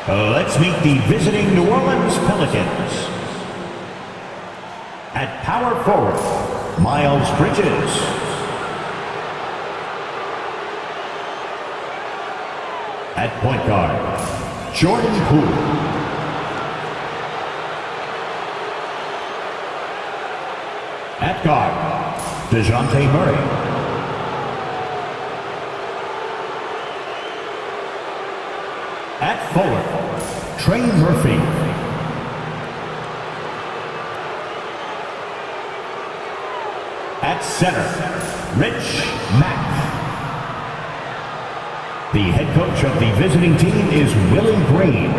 Let's meet the visiting New Orleans Pelicans. At power forward, Miles Bridges. At point guard, Jordan Poole. At guard, DeJounte Murray. At forward, Trey Murphy. At center, Rich Mack. The head coach of the visiting team is Willie Green.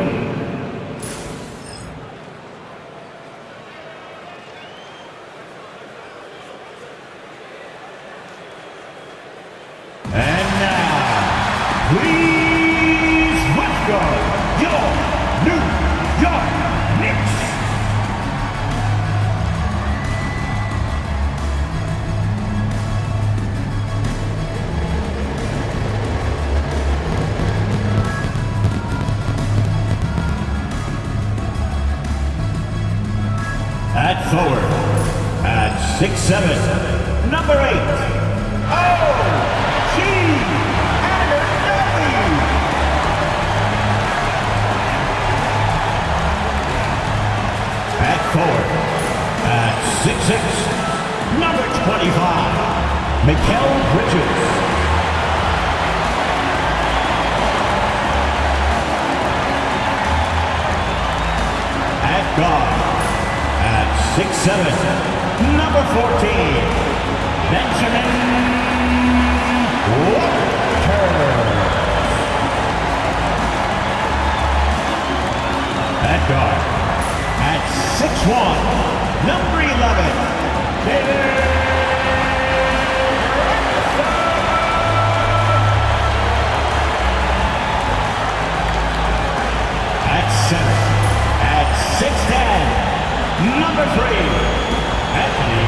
And now, please welcome your New York Knicks. At forward, at 6'7", number 8, O.G. Anunoby. At forward, at 6'6", number 25, Mikal Bridges. At guard, at 6'7", number 14, Benjamin Walker. At guard, at 6'1", number 11, David. At center, at 6'10", number 3, Anthony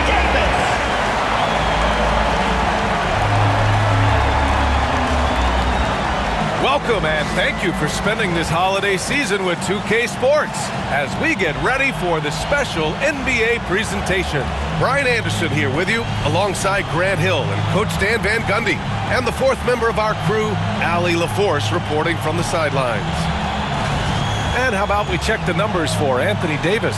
Davis. Welcome and thank you for spending this holiday season with 2K Sports as we get ready for the special NBA presentation. Brian Anderson here with you alongside Grant Hill and Coach Dan Van Gundy and the fourth member of our crew, Allie LaForce, reporting from the sidelines. And how about we check the numbers for Anthony Davis?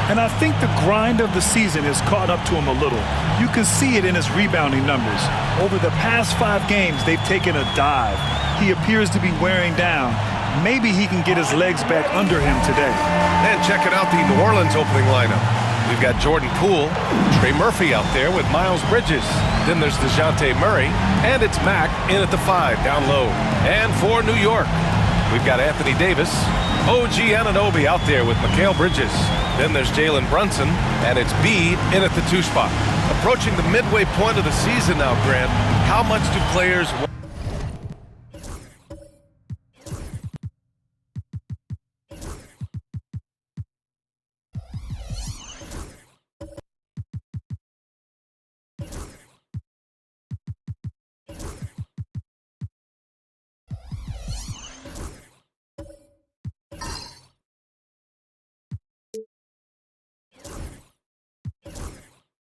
And I think the grind of the season has caught up to him a little. You can see it in his rebounding numbers. Over the past 5 games, they've taken a dive. He appears to be wearing down. Maybe he can get his legs back under him today. And checking out the New Orleans opening lineup. We've got Jordan Poole, Trey Murphy out there with Miles Bridges. Then there's DeJounte Murray, and it's Mack in at the 5 down low. And for New York, we've got Anthony Davis, O.G. Anunoby out there with Mikal Bridges. Then there's Jalen Brunson, and it's Bede in at the 2 spot. Approaching the midway point of the season now, Grant, how much do players...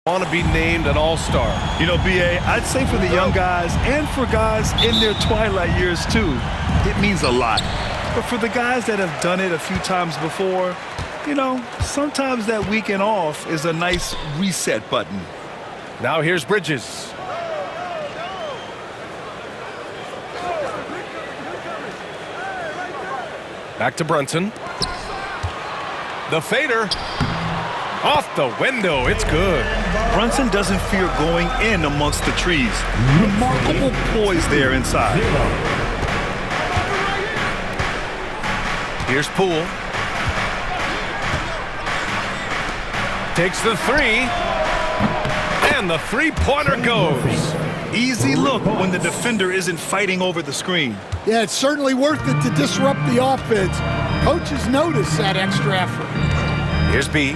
want to be named an all-star? You know, B.A., I'd say for the young guys and for guys in their twilight years too, it means a lot. But for the guys that have done it a few times before, you know, sometimes that weekend off is a nice reset button. Now here's Bridges. Back to Brunson. The fader. Off the window, it's good. Brunson doesn't fear going in amongst the trees. Remarkable poise there inside. Here's Poole. Takes the 3. And the 3-pointer goes. Easy look when the defender isn't fighting over the screen. Yeah, it's certainly worth it to disrupt the offense. Coaches notice that extra effort. Here's B.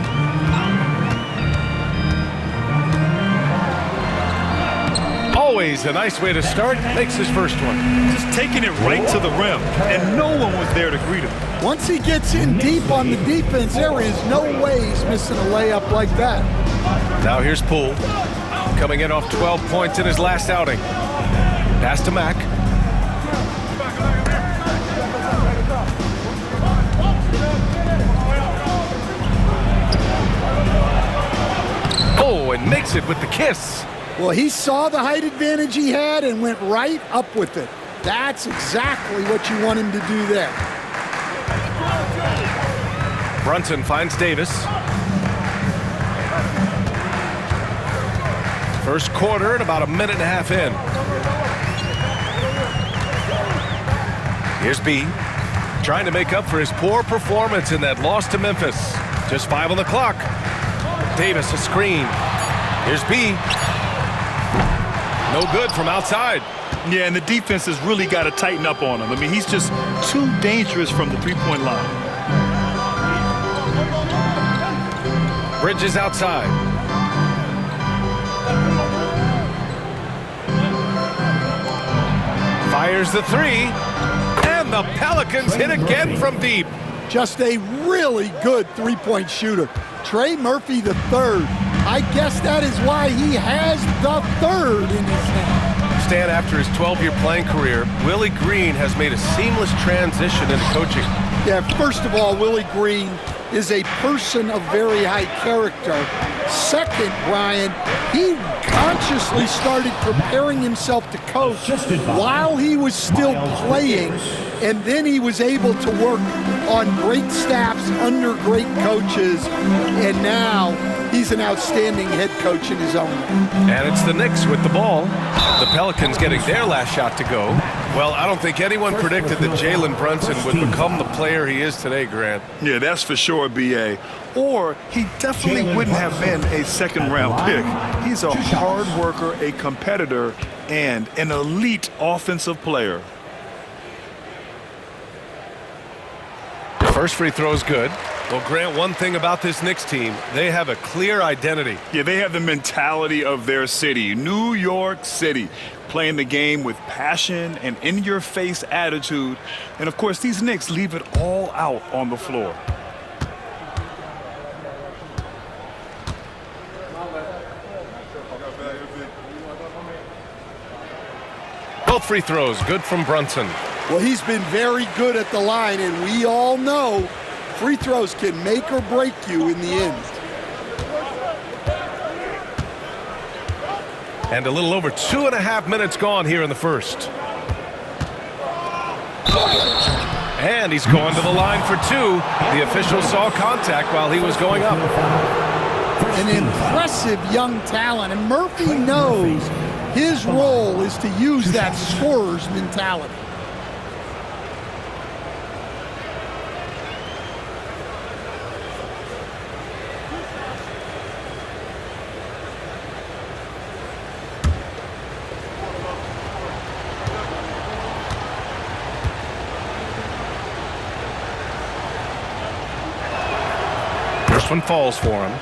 always a nice way to start. Makes his first one. Just taking it right to the rim, and no one was there to greet him. Once he gets in deep on the defense, there is no way he's missing a layup like that. Now here's Poole, coming in off 12 points in his last outing. Pass to Mack. Oh, and makes it with the kiss. Well, he saw the height advantage he had and went right up with it. That's exactly what you want him to do there. Brunson finds Davis. First quarter and about a minute and a half in. Here's B, trying to make up for his poor performance in that loss to Memphis. Just 5 on the clock. Davis a screen. Here's B. No good from outside. Yeah, and the defense has really got to tighten up on him. I mean, he's just too dangerous from the three-point line. Bridges outside. Fires the three. And the Pelicans hit again from deep. Just a really good three-point shooter. Trey Murphy the third. I guess that is why he has the third in his hand. Stan, after his 12-year playing career, Willie Green has made a seamless transition into coaching. Yeah, first of all, Willie Green is a person of very high character. Second, Brian, he consciously started preparing himself to coach while he was still playing, and then he was able to work on great staffs under great coaches, and now he's an outstanding head coach in his own right. And it's the Knicks with the ball. The Pelicans getting their last shot to go. Well, I don't think anyone predicted that Jalen Brunson would become the player he is today, Grant. Yeah, that's for sure, B.A. Or he definitely wouldn't have been a second-round pick. He's a hard worker, a competitor, and an elite offensive player. First free throw is good. Well, Grant, one thing about this Knicks team, they have a clear identity. Yeah, they have the mentality of their city, New York City, playing the game with passion and in-your-face attitude. And, of course, these Knicks leave it all out on the floor. Both free throws good from Brunson. Well, he's been very good at the line, and we all know free throws can make or break you in the end. And a little over 2.5 minutes gone here in the first. And he's going to the line for two. The official saw contact while he was going up. An impressive young talent, and Murphy knows his role is to use that scorer's mentality. First one falls for him.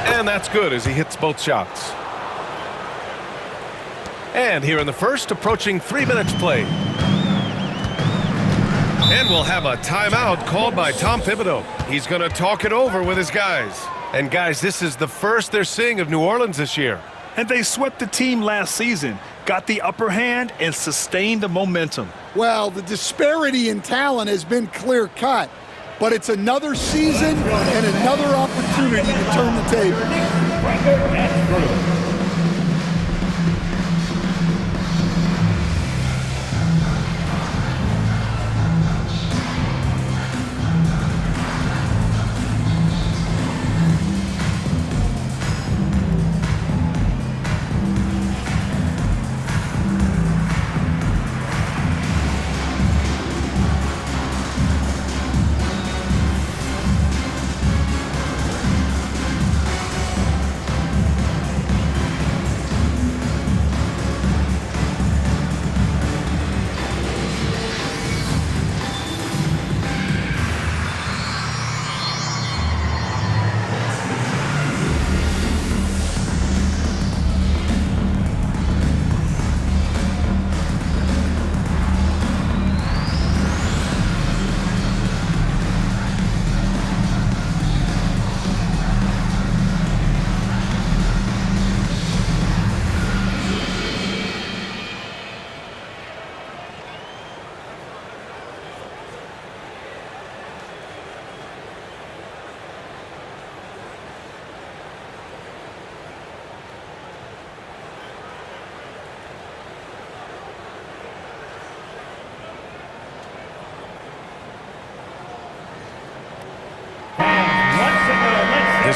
And that's good as he hits both shots. And here in the first, approaching 3 minutes played. And we'll have a timeout called by Tom Thibodeau. He's going to talk it over with his guys. And guys, this is the first they're seeing of New Orleans this year. And they swept the team last season, got the upper hand, and sustained the momentum. Well, the disparity in talent has been clear-cut, but it's another season and another opportunity to turn the table.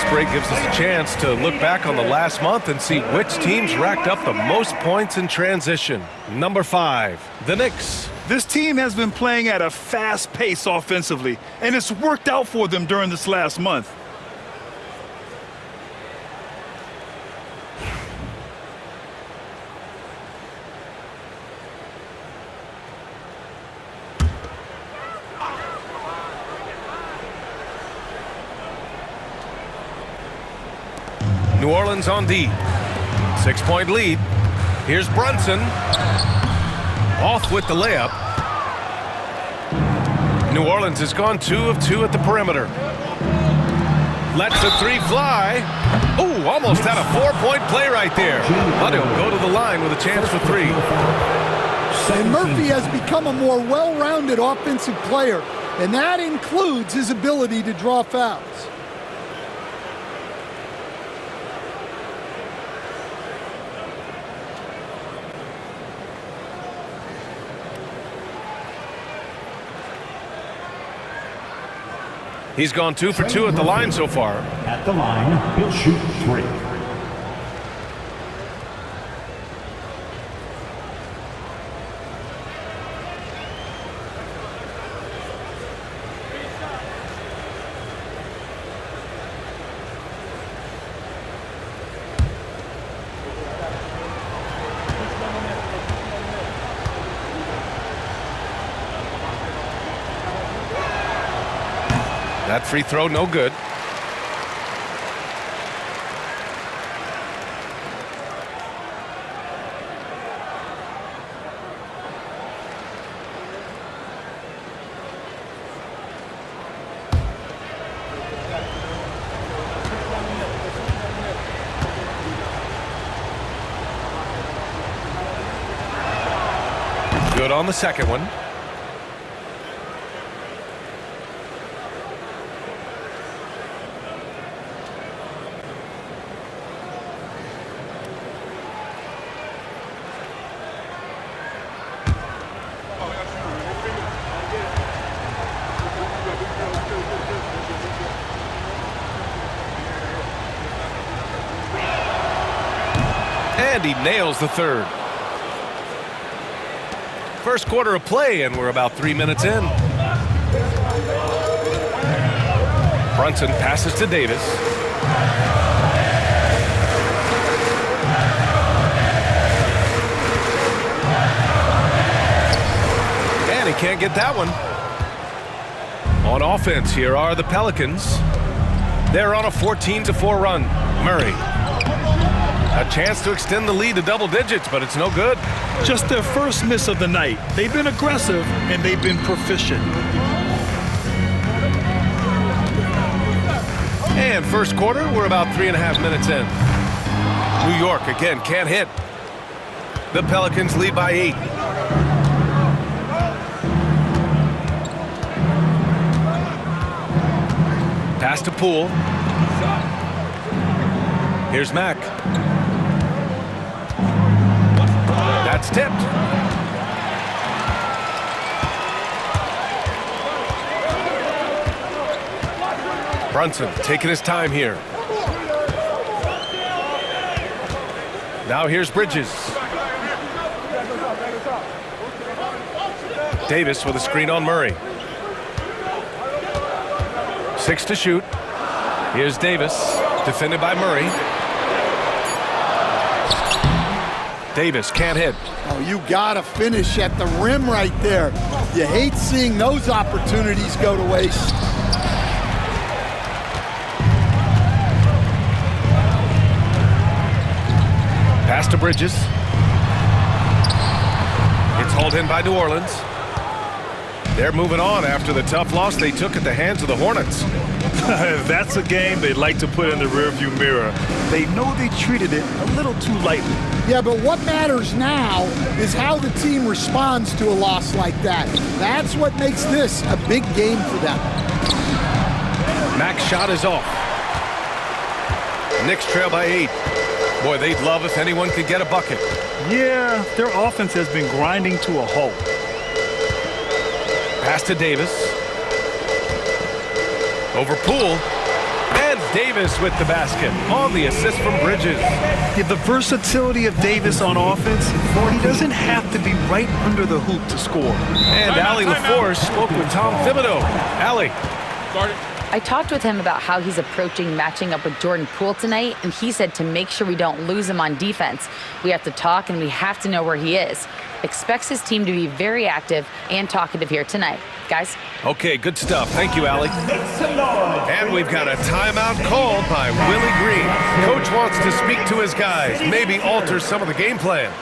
This break gives us a chance to look back on the last month and see which teams racked up the most points in transition. Number 5, the Knicks. This team has been playing at a fast pace offensively, and it's worked out for them during this last month. New Orleans on D. 6-point lead. Here's Brunson. Off with the layup. New Orleans has gone 2 of 2 at the perimeter. Lets the 3 fly. Oh, almost had a 4-point play right there. But he'll go to the line with a chance for 3. And Murphy has become a more well-rounded offensive player, and that includes his ability to draw fouls. He's gone 2 for 2 at the line so far. At the line, he'll shoot 3. That free throw, no good. Good on the second one. And he nails the third. First quarter of play, and we're about 3 minutes in. Brunson passes to Davis. And he can't get that one. On offense, here are the Pelicans. They're on a 14-4 run. Murray. A chance to extend the lead to double digits, but it's no good. Just their first miss of the night. They've been aggressive, and they've been proficient. And first quarter, we're about 3.5 minutes in. New York, again, can't hit. The Pelicans lead by 8. Pass to Poole. Here's Mack. That's tipped. Brunson taking his time here. Now here's Bridges. Davis with a screen on Murray. 6 to shoot. Here's Davis, defended by Murray. Davis can't hit. Oh, you gotta finish at the rim right there. You hate seeing those opportunities go to waste. Pass to Bridges. It's hauled in by New Orleans. They're moving on after the tough loss they took at the hands of the Hornets. That's a game they'd like to put in the rearview mirror. They know they treated it a little too lightly. Yeah, but what matters now is how the team responds to a loss like that. That's what makes this a big game for them. Mack's shot is off. Knicks trail by 8. Boy, they'd love if anyone could get a bucket. Yeah, their offense has been grinding to a halt. Pass to Davis. Over Poole. And Davis with the basket on the assist from Bridges. Yeah, the versatility of Davis on offense, he doesn't have to be right under the hoop to score. And Allie LaForce spoke with Tom Thibodeau. Allie. I talked with him about how he's approaching matching up with Jordan Poole tonight, and he said to make sure we don't lose him on defense, we have to talk and we have to know where he is. Expects his team to be very active and talkative here tonight. Guys? Okay, good stuff. Thank you, Allie. And we've got a timeout called by Willie Green. Coach wants to speak to his guys, maybe alter some of the game plan.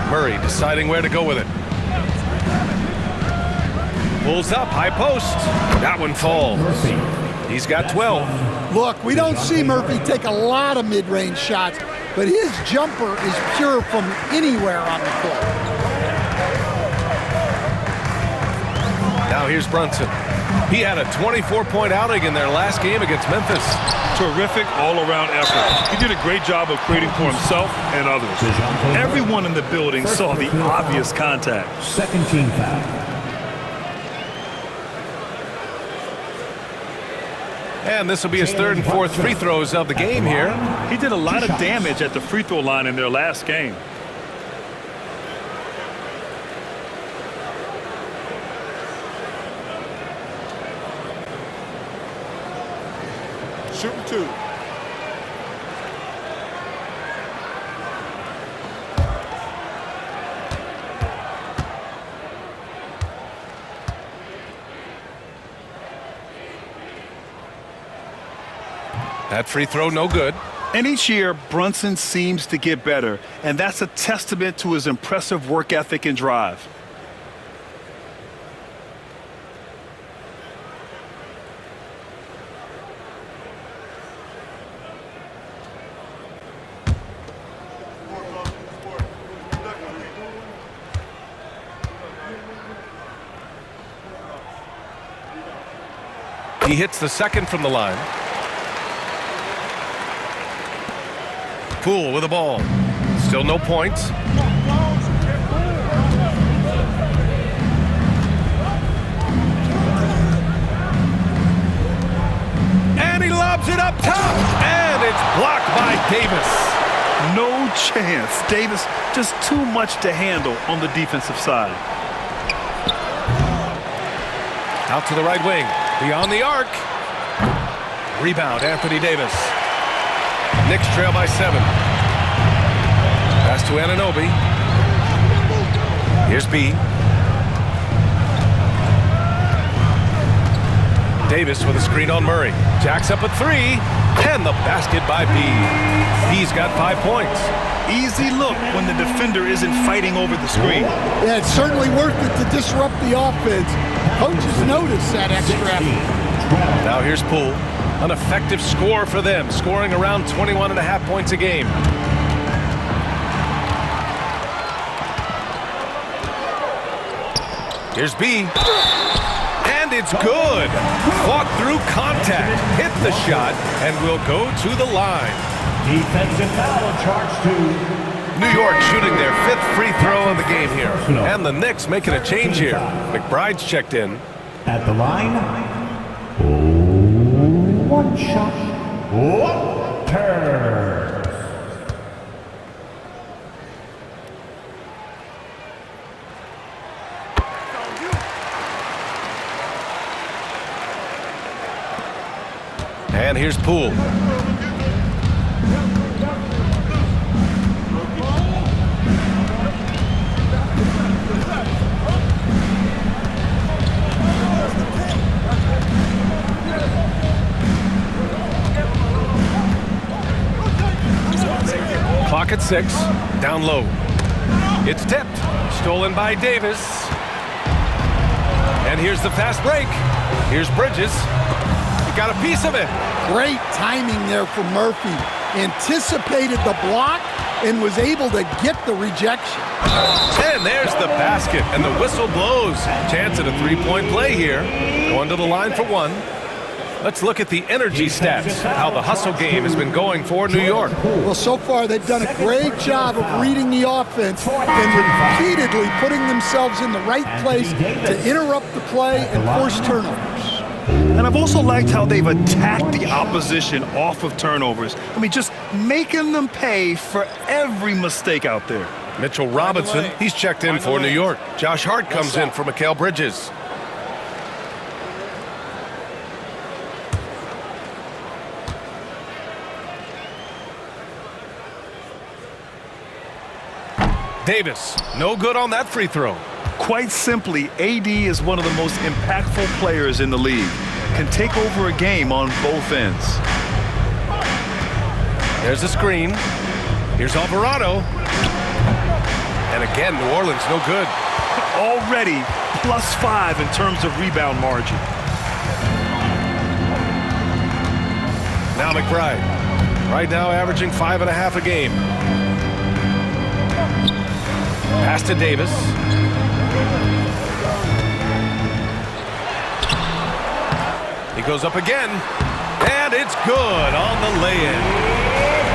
Murray deciding where to go with it. Pulls up, high post. That one falls. He's got 12. Look, we don't see Murphy take a lot of mid-range shots, but his jumper is pure from anywhere on the court. Now here's Brunson. He had a 24-point outing in their last game against Memphis. Terrific all-around effort. He did a great job of creating for himself and others. Everyone in the building saw the obvious contact. Second team foul. And this will be his third and fourth free throws of the game here. He did a lot of damage at the free throw line in their last game. Shooting two. That free throw, no good. And each year, Brunson seems to get better, and that's a testament to his impressive work ethic and drive. He hits the second from the line. Poole with the ball. Still no points. And he lobs it up top. And it's blocked by Davis. No chance. Davis just too much to handle on the defensive side. Out to the right wing. Beyond the arc. Rebound, Anthony Davis. Knicks trail by 7. Pass to Anunoby. Here's B. Davis with a screen on Murray. Jacks up a 3. And the basket by B. B's got 5 points. Easy look when the defender isn't fighting over the screen. Yeah, it's certainly worth it to disrupt the offense. Coaches notice that extra effort. Now here's Poole. An effective score for them, scoring around 21.5 points a game. Here's B. And it's good. Fought through contact, hit the shot, and will go to the line. Defensive foul charged to New York shooting their 5th free throw of the game here. And the Knicks making a change here. McBride's checked in. at the line. One shot, one turn. And here's Poole. Clock at 6, down low. It's tipped, stolen by Davis. And here's the fast break. Here's Bridges. He got a piece of it. Great timing there from Murphy. Anticipated the block and was able to get the rejection. And there's the basket, and the whistle blows. Chance at a three-point play here. Going to the line for one. Let's look at the energy stats, how the hustle game has been going for New York. Well, so far they've done a great job of reading the offense and repeatedly putting themselves in the right place to interrupt the play and force turnovers. And I've also liked how they've attacked the opposition off of turnovers. I mean, just making them pay for every mistake out there. Mitchell Robinson, he's checked in for New York. Josh Hart comes in for Mikal Bridges. Davis, no good on that free throw. Quite simply, AD is one of the most impactful players in the league. Can take over a game on both ends. There's a screen. Here's Alvarado. And again, New Orleans no good. Already +5 in terms of rebound margin. Now McBride. Right now averaging 5.5 a game. Pass to Davis. He goes up again, and it's good on the lay-in.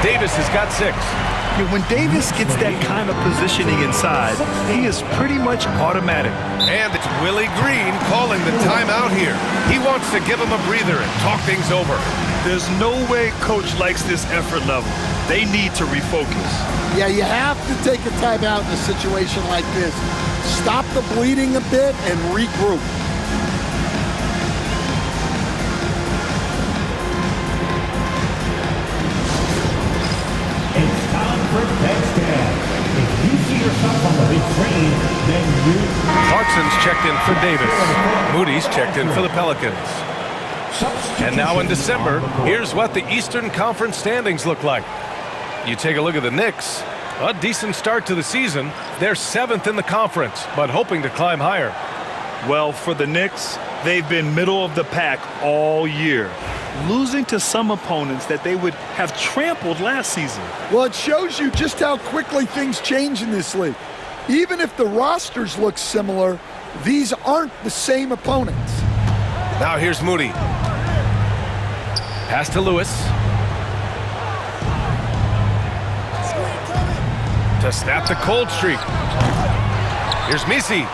Davis has got 6. Yeah, when Davis gets that kind of positioning inside, he is pretty much automatic. And it's Willie Green calling the timeout here. He wants to give him a breather and talk things over. There's no way coach likes this effort level. They need to refocus. Yeah, you have to take a timeout in a situation like this. Stop the bleeding a bit and regroup. It's time for touchdown. If you see yourself on the big screen, then you... Clarkson's checked in for Davis. Moody's checked in for the Pelicans. And now in December, here's what the Eastern Conference standings look like. You take a look at the Knicks. A decent start to the season. They're 7th in the conference, but hoping to climb higher. Well, for the Knicks, they've been middle of the pack all year, losing to some opponents that they would have trampled last season. Well, it shows you just how quickly things change in this league. Even if the rosters look similar, these aren't the same opponents. Now here's Moody. Pass to Lewis. To snap the cold streak. Here's Misi.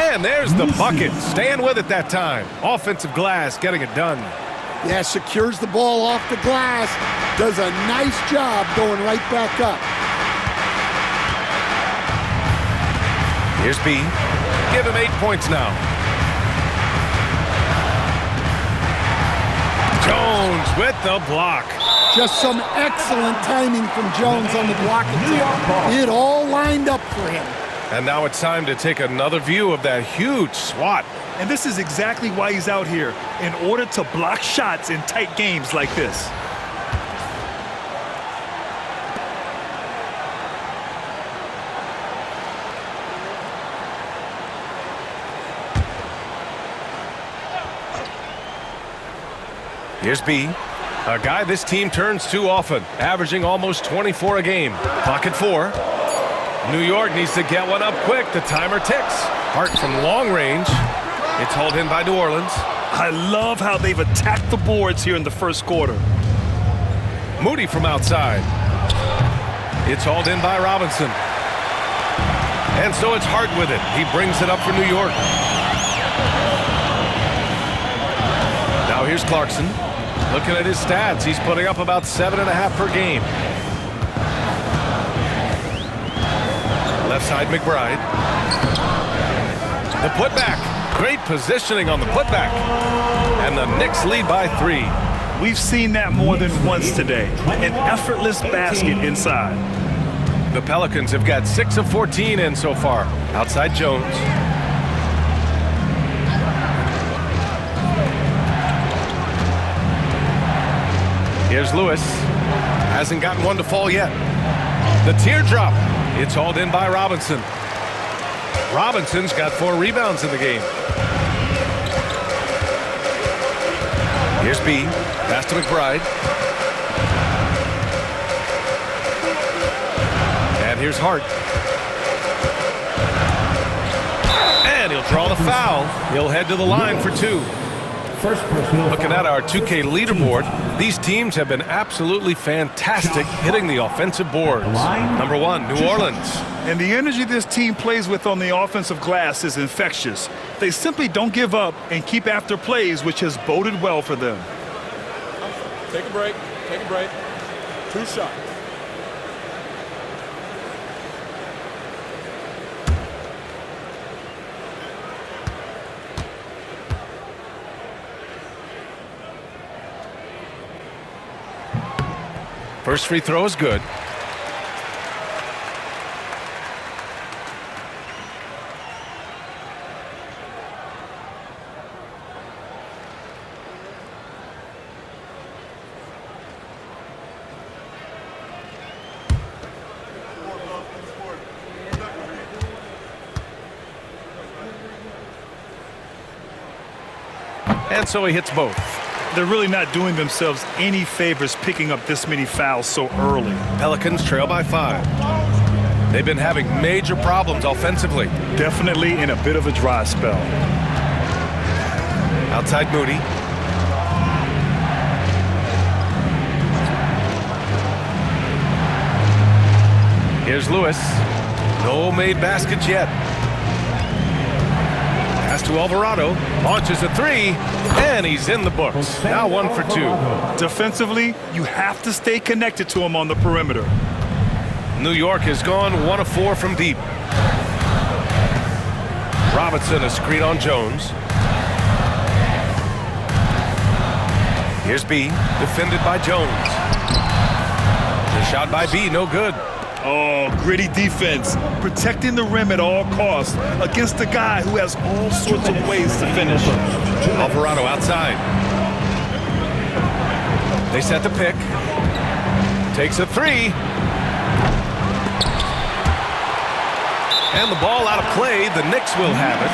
And there's the bucket. Staying with it that time. Offensive glass getting it done. Yeah, secures the ball off the glass. Does a nice job going right back up. Here's B. Give him 8 points now. Jones with the block. Just some excellent timing from Jones on the block attack. It all lined up for him. And now it's time to take another view of that huge swat. And this is exactly why he's out here, in order to block shots in tight games like this. Here's B, a guy this team turns to often, averaging almost 24 a game. Pocket 4. New York needs to get one up quick. The timer ticks. Hart from long range. It's hauled in by New Orleans. I love how they've attacked the boards here in the first quarter. Moody from outside. It's hauled in by Robinson. And so it's Hart with it. He brings it up for New York. Now here's Clarkson. Looking at his stats, he's putting up about 7.5 per game. Left side, McBride. The putback. Great positioning on the putback. And the Knicks lead by 3. We've seen that more than once today. An effortless basket inside. The Pelicans have got 6 of 14 in so far. Outside Jones. Here's Lewis. Hasn't gotten one to fall yet. The teardrop. It's hauled in by Robinson. Robinson's got 4 rebounds in the game. Here's B. Pass to McBride. And here's Hart. And he'll draw the foul. He'll head to the line for two. First personal. Looking at our 2K leaderboard, these teams have been absolutely fantastic hitting the offensive boards. Number one, New Orleans. And the energy this team plays with on the offensive glass is infectious. They simply don't give up and keep after plays, which has boded well for them. Take a break. Take a break. 2 shots. First free throw is good. And so he hits both. They're really not doing themselves any favors picking up this many fouls so early. Pelicans trail by 5. They've been having major problems offensively. Definitely in a bit of a dry spell. Outside Moody. Here's Lewis. No made baskets yet. Pass to Alvarado. Launches a three. And he's in the books. Now 1 for 2. Defensively, you have to stay connected to him on the perimeter. New York has gone 1 of 4 from deep. Robinson a screen on Jones. Here's B. Defended by Jones. The shot by B, no good. Oh, gritty defense. Protecting the rim at all costs against a guy who has all sorts of ways to finish. Alvarado outside. They set the pick. Takes a three. And the ball out of play. The Knicks will have it.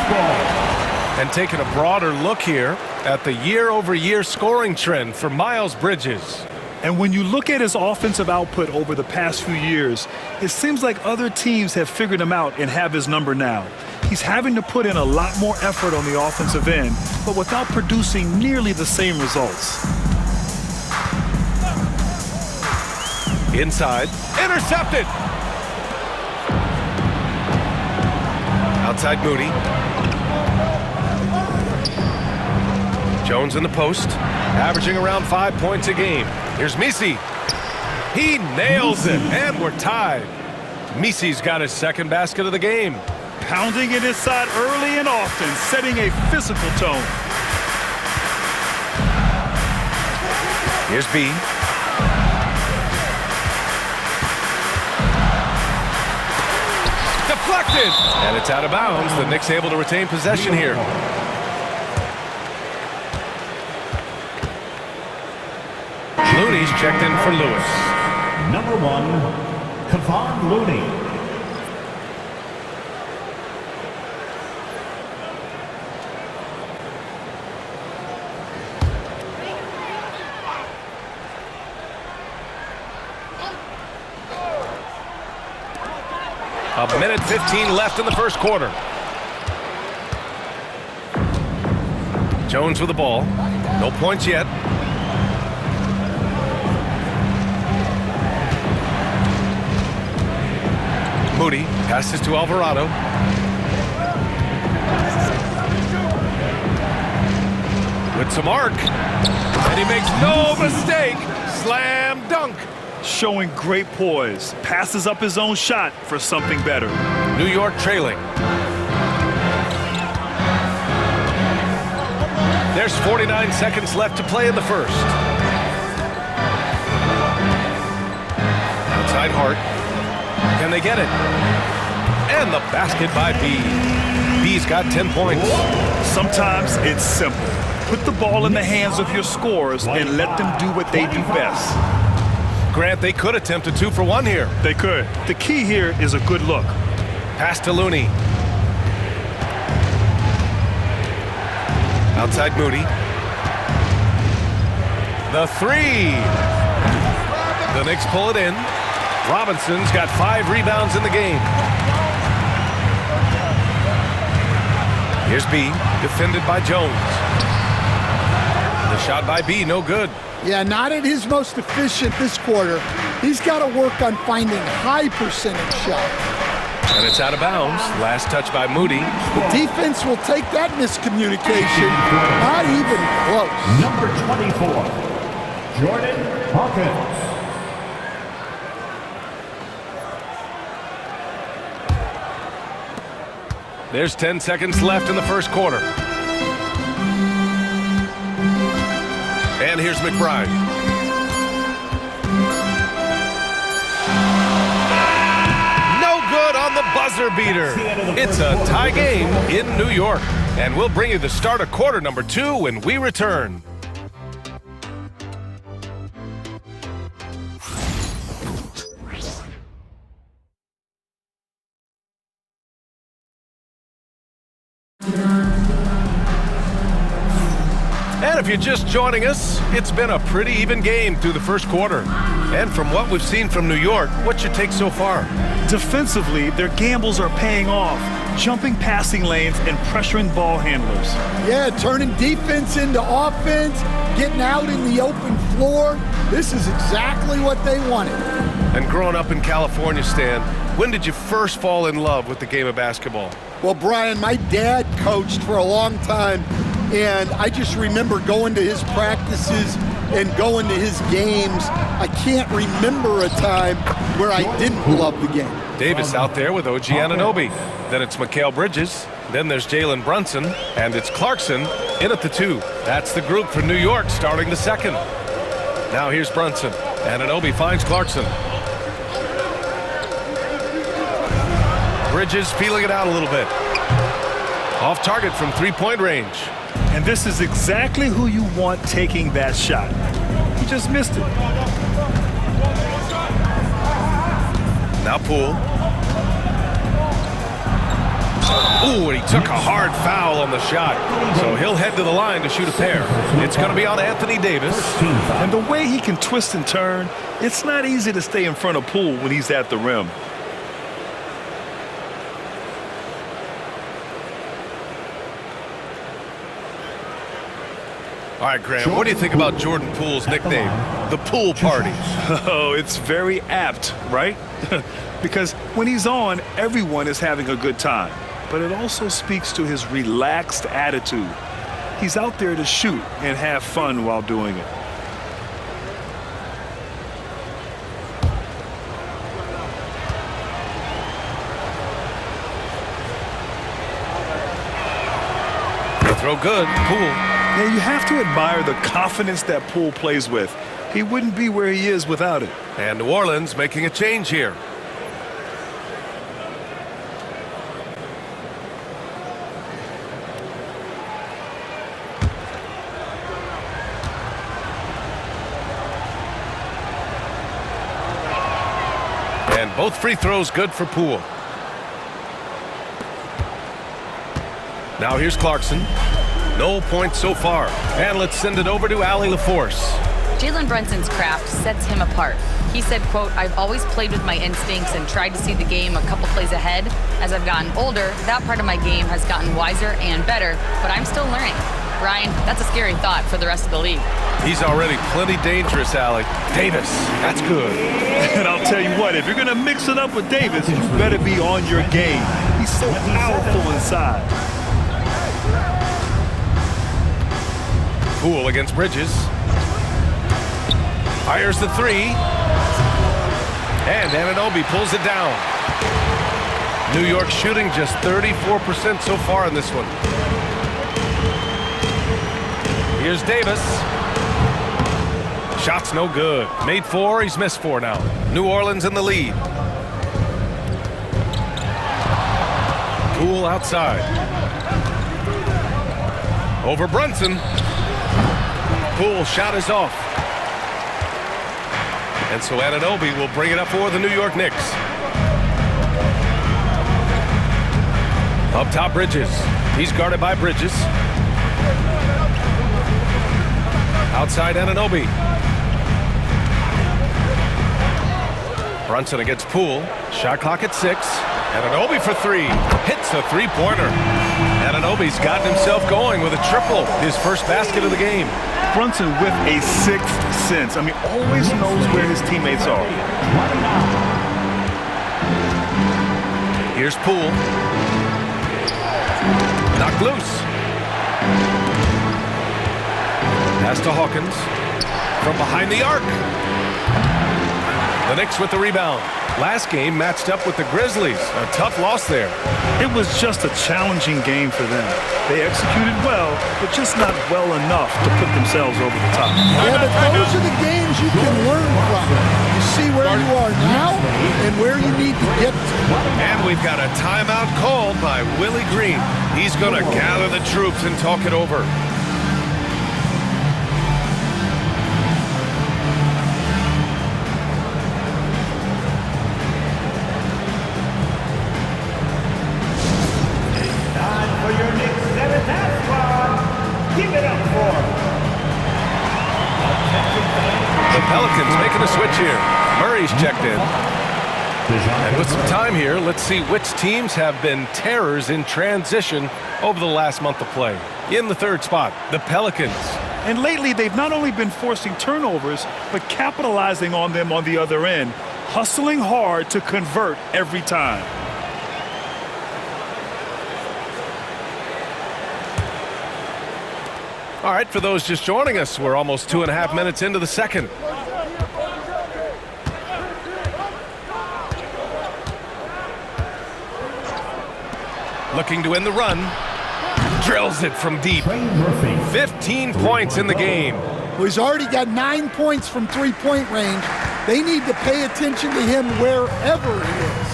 And taking a broader look here at the year-over-year scoring trend for Miles Bridges. And when you look at his offensive output over the past few years, it seems like other teams have figured him out and have his number now. He's having to put in a lot more effort on the offensive end, but without producing nearly the same results. Inside. Intercepted. Outside Moody. Jones in the post, averaging around 5 points a game. Here's Messi. He nails it, and we're tied. Messi's got his second basket of the game. Pounding it inside early and often, setting a physical tone. Here's B. Deflected, and it's out of bounds. The Knicks able to retain possession here. Looney's checked in for Lewis. Number 1, Kevon Looney. A minute 15 left in the first quarter. Jones with the ball. No points yet. Moody passes to Alvarado. With some arc. And he makes no mistake. Slam dunk. Showing great poise. Passes up his own shot for something better. New York trailing. There's 49 seconds left to play in the first. Outside Hart. Can they get it? And the basket by B. B's got 10 points. Sometimes it's simple. Put the ball in the hands of your scorers and let them do what they do best. Grant, they could attempt a 2 for 1 here. They could. The key here is a good look. Pass to Looney. Outside Moody. The three. The Knicks pull it in. Robinson's got 5 rebounds in the game. Here's B, defended by Jones. The shot by B, no good. Yeah, not at his most efficient this quarter. He's got to work on finding high percentage shots. And it's out of bounds. Last touch by Moody. The defense will take that miscommunication. Not even close. Number 24, Jordan Hawkins. There's 10 seconds left in the first quarter. And here's McBride. No good on the buzzer beater. It's a tie game in New York. And we'll bring you the start of quarter number 2 when we return. And if you're just joining us, it's been a pretty even game through the first quarter. And from what we've seen from New York, what's your take so far? Defensively, their gambles are paying off, jumping passing lanes and pressuring ball handlers. Yeah, turning defense into offense, getting out in the open floor. This is exactly what they wanted. And growing up in California, Stan, when did you first fall in love with the game of basketball? Well, Brian, my dad coached for a long time, and I just remember going to his practices and going to his games. I can't remember a time where I didn't love the game. Davis out there with OG Anunoby. Then it's Mikal Bridges. Then there's Jalen Brunson. And it's Clarkson in at the 2. That's the group for New York starting the second. Now here's Brunson. Anunoby finds Clarkson. Bridges feeling it out a little bit. Off target from three-point range. And this is exactly who you want taking that shot. He just missed it. Now Poole. Ooh, and he took a hard foul on the shot. So he'll head to the line to shoot a pair. It's going to be on Anthony Davis. And the way he can twist and turn, it's not easy to stay in front of Poole when he's at the rim. All right, Graham, what do you think about Jordan Poole's nickname, the Pool Party? Oh, it's very apt, right? Because when he's on, everyone is having a good time. But it also speaks to his relaxed attitude. He's out there to shoot and have fun while doing it. Throw good, Poole. Yeah, you have to admire the confidence that Poole plays with. He wouldn't be where he is without it. And New Orleans making a change here. And both free throws good for Poole. Now here's Clarkson. No points so far. And let's send it over to Allie LaForce. Jalen Brunson's craft sets him apart. He said, quote, "I've always played with my instincts and tried to see the game a couple plays ahead. As I've gotten older, that part of my game has gotten wiser and better, but I'm still learning." Ryan, that's a scary thought for the rest of the league. He's already plenty dangerous, Allie. Davis, that's good. And I'll tell you what, if you're going to mix it up with Davis, you better be on your game. He's so powerful inside. Poole against Bridges. Fires the 3. And Anunoby pulls it down. New York shooting just 34% so far in this one. Here's Davis. Shot's no good. Made 4, he's missed 4 now. New Orleans in the lead. Poole outside. Over Brunson. Poole shot is off. And so Anunoby will bring it up for the New York Knicks. Up top, Bridges. He's guarded by Bridges. Outside Anunoby. Brunson against Poole. Shot clock at 6. Anunoby for 3. Hits a three-pointer. Anunoby's gotten himself going with a triple. His first basket of the game. Brunson with a sixth sense. I mean, always knows where his teammates are. Here's Poole. Knocked loose. Pass to Hawkins. From behind the arc. The Knicks with the rebound. Last game matched up with the Grizzlies. A tough loss there. It was just a challenging game for them. They executed well, but just not well enough to put themselves over the top. Yeah, but those are the games you can learn from. You see where you are now and where you need to get to. And we've got a timeout called by Willie Green. He's going to gather the troops and talk it over. Pelicans making a switch here. Murray's checked in. And with some time here, let's see which teams have been terrors in transition over the last month of play. In the third spot, the Pelicans. And lately, they've not only been forcing turnovers, but capitalizing on them on the other end, hustling hard to convert every time. All right, for those just joining us, we're almost 2.5 minutes into the second. Looking to win the run. Drills it from deep. 15 points in the game. Well, he's already got 9 points from three-point range. They need to pay attention to him wherever he is.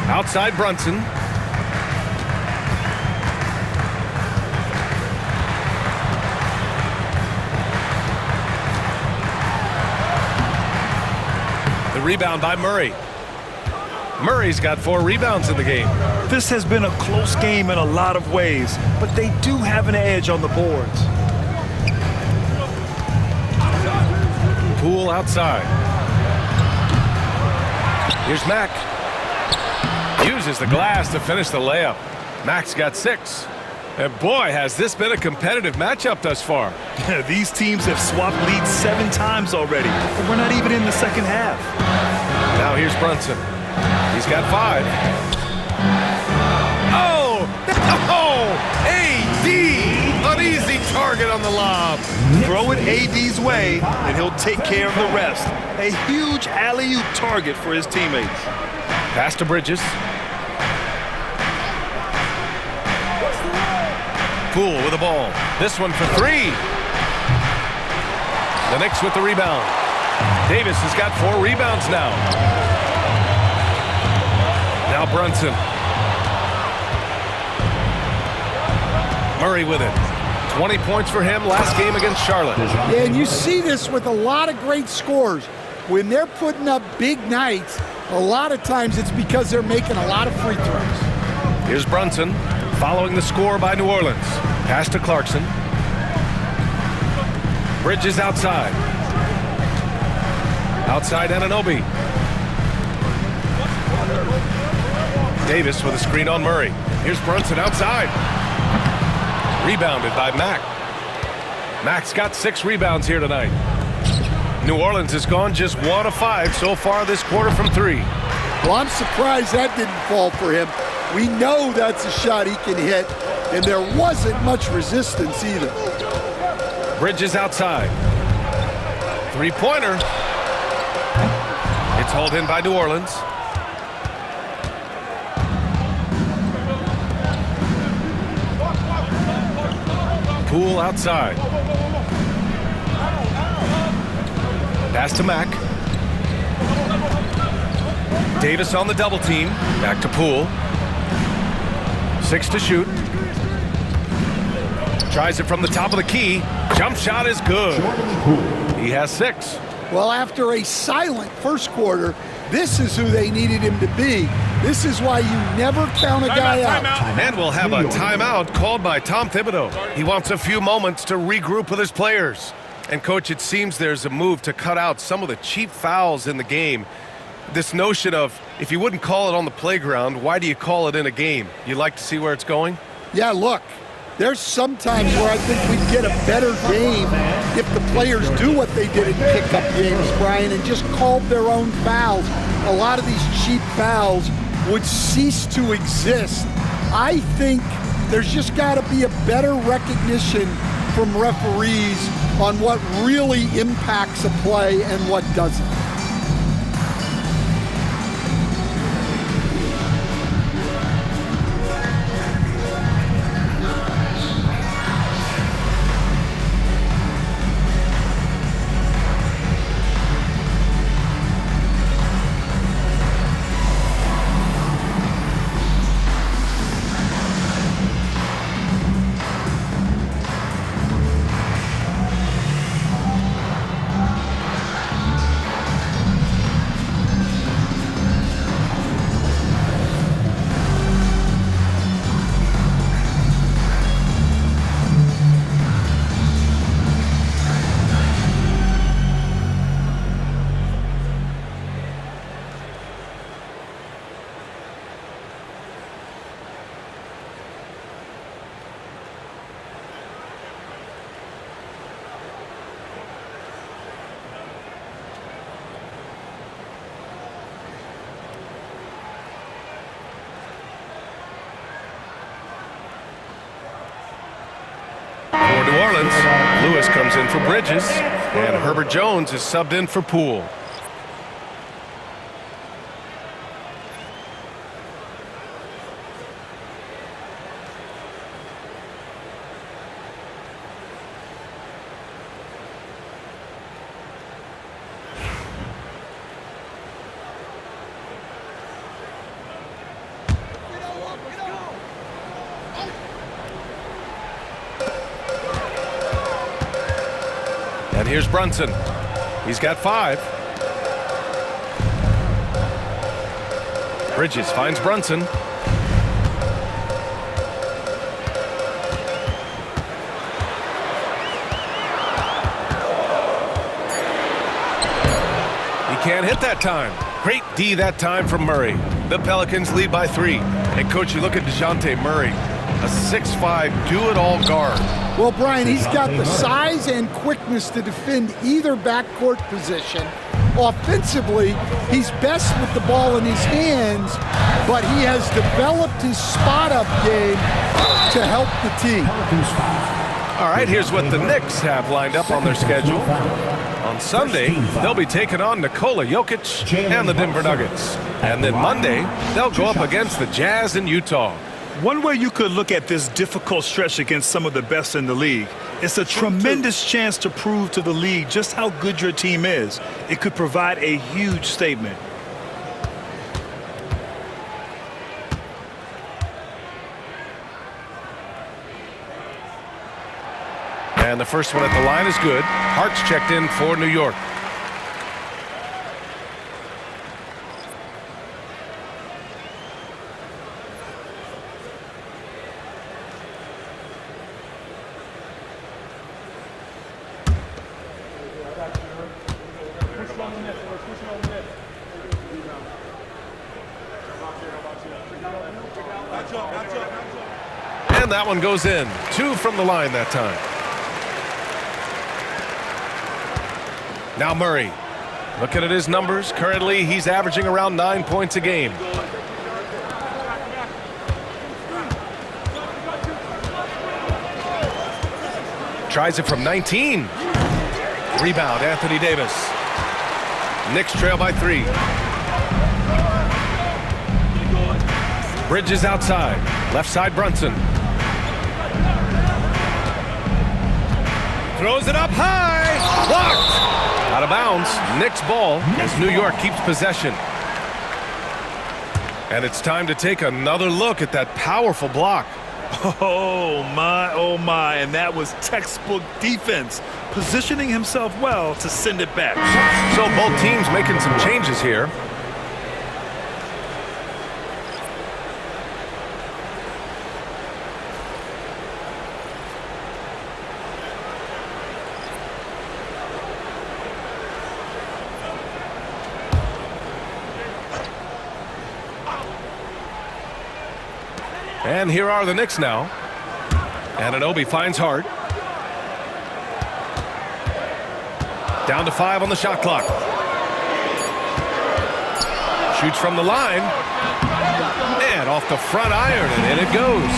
Outside Brunson. The rebound by Murray. Murray's got 4 rebounds in the game. This has been a close game in a lot of ways, but they do have an edge on the boards. Poole outside. Here's Mack. Uses the glass to finish the layup. Mack's got 6. And boy, has this been a competitive matchup thus far. These teams have swapped leads 7 times already, but we're not even in the second half. Now here's Brunson. He's got 5. Oh! AD! An easy target on the lob. Throw it AD's way, and he'll take care of the rest. A huge alley-oop target for his teammates. Pass to Bridges. Poole with the ball. This one for 3. The Knicks with the rebound. Davis has got 4 rebounds now. Now Brunson. Murray with it. 20 points for him last game against Charlotte. Yeah, and you see this with a lot of great scores. When they're putting up big nights, a lot of times it's because they're making a lot of free throws. Here's Brunson following the score by New Orleans. Pass to Clarkson. Bridges outside. Outside Anunoby. Davis with a screen on Murray. Here's Brunson outside. Rebounded by Mack. Mack's got 6 rebounds here tonight. New Orleans has gone just 1 of 5 so far this quarter from 3. Well, I'm surprised that didn't fall for him. We know that's a shot he can hit, and there wasn't much resistance either. Bridges outside. 3-pointer. It's hauled in by New Orleans. Poole outside. Pass to Mack. Davis on the double team. Back to Poole. 6 to shoot. Tries it from the top of the key. Jump shot is good. He has 6. Well, after a silent first quarter, this is who they needed him to be. This is why you never count a guy out. And we'll have a timeout called by Tom Thibodeau. He wants a few moments to regroup with his players. And, Coach, it seems there's a move to cut out some of the cheap fouls in the game. This notion of, if you wouldn't call it on the playground, why do you call it in a game? You like to see where it's going? Yeah, look, there's some times where I think we'd get a better game if the players do what they did in pickup games, Brian, and just called their own fouls. A lot of these cheap fouls would cease to exist. I think there's just got to be a better recognition from referees on what really impacts a play and what doesn't. For New Orleans, Lewis comes in for Bridges, and Herbert Jones is subbed in for Poole. And here's Brunson. He's got 5. Bridges finds Brunson. He can't hit that time. Great D that time from Murray. The Pelicans lead by 3. And, Coach, you look at DeJounte Murray, a 6'5", do-it-all guard. Well, Brian, he's got the size and quickness to defend either backcourt position. Offensively, he's best with the ball in his hands, but he has developed his spot-up game to help the team. All right, here's what the Knicks have lined up on their schedule. On Sunday, they'll be taking on Nikola Jokic and the Denver Nuggets. And then Monday, they'll go up against the Jazz in Utah. One way you could look at this difficult stretch against some of the best in the league, it's a tremendous chance to prove to the league just how good your team is. It could provide a huge statement. And the first one at the line is good. Hart's checked in for New York. And that one goes in. 2 from the line that time. Now Murray. Looking at his numbers, currently he's averaging around 9 points a game. Tries it from 19. Rebound, Anthony Davis. Knicks trail by 3. Bridges outside. Left side, Brunson. Throws it up high. Blocked. Out of bounds. Knicks ball as New York keeps possession. And it's time to take another look at that powerful block. Oh my, and that was textbook defense, positioning himself well to send it back. So both teams making some changes here. And here are the Knicks now. Anunoby finds Hart. Down to 5 on the shot clock. Shoots from the line. And off the front iron, and in it goes.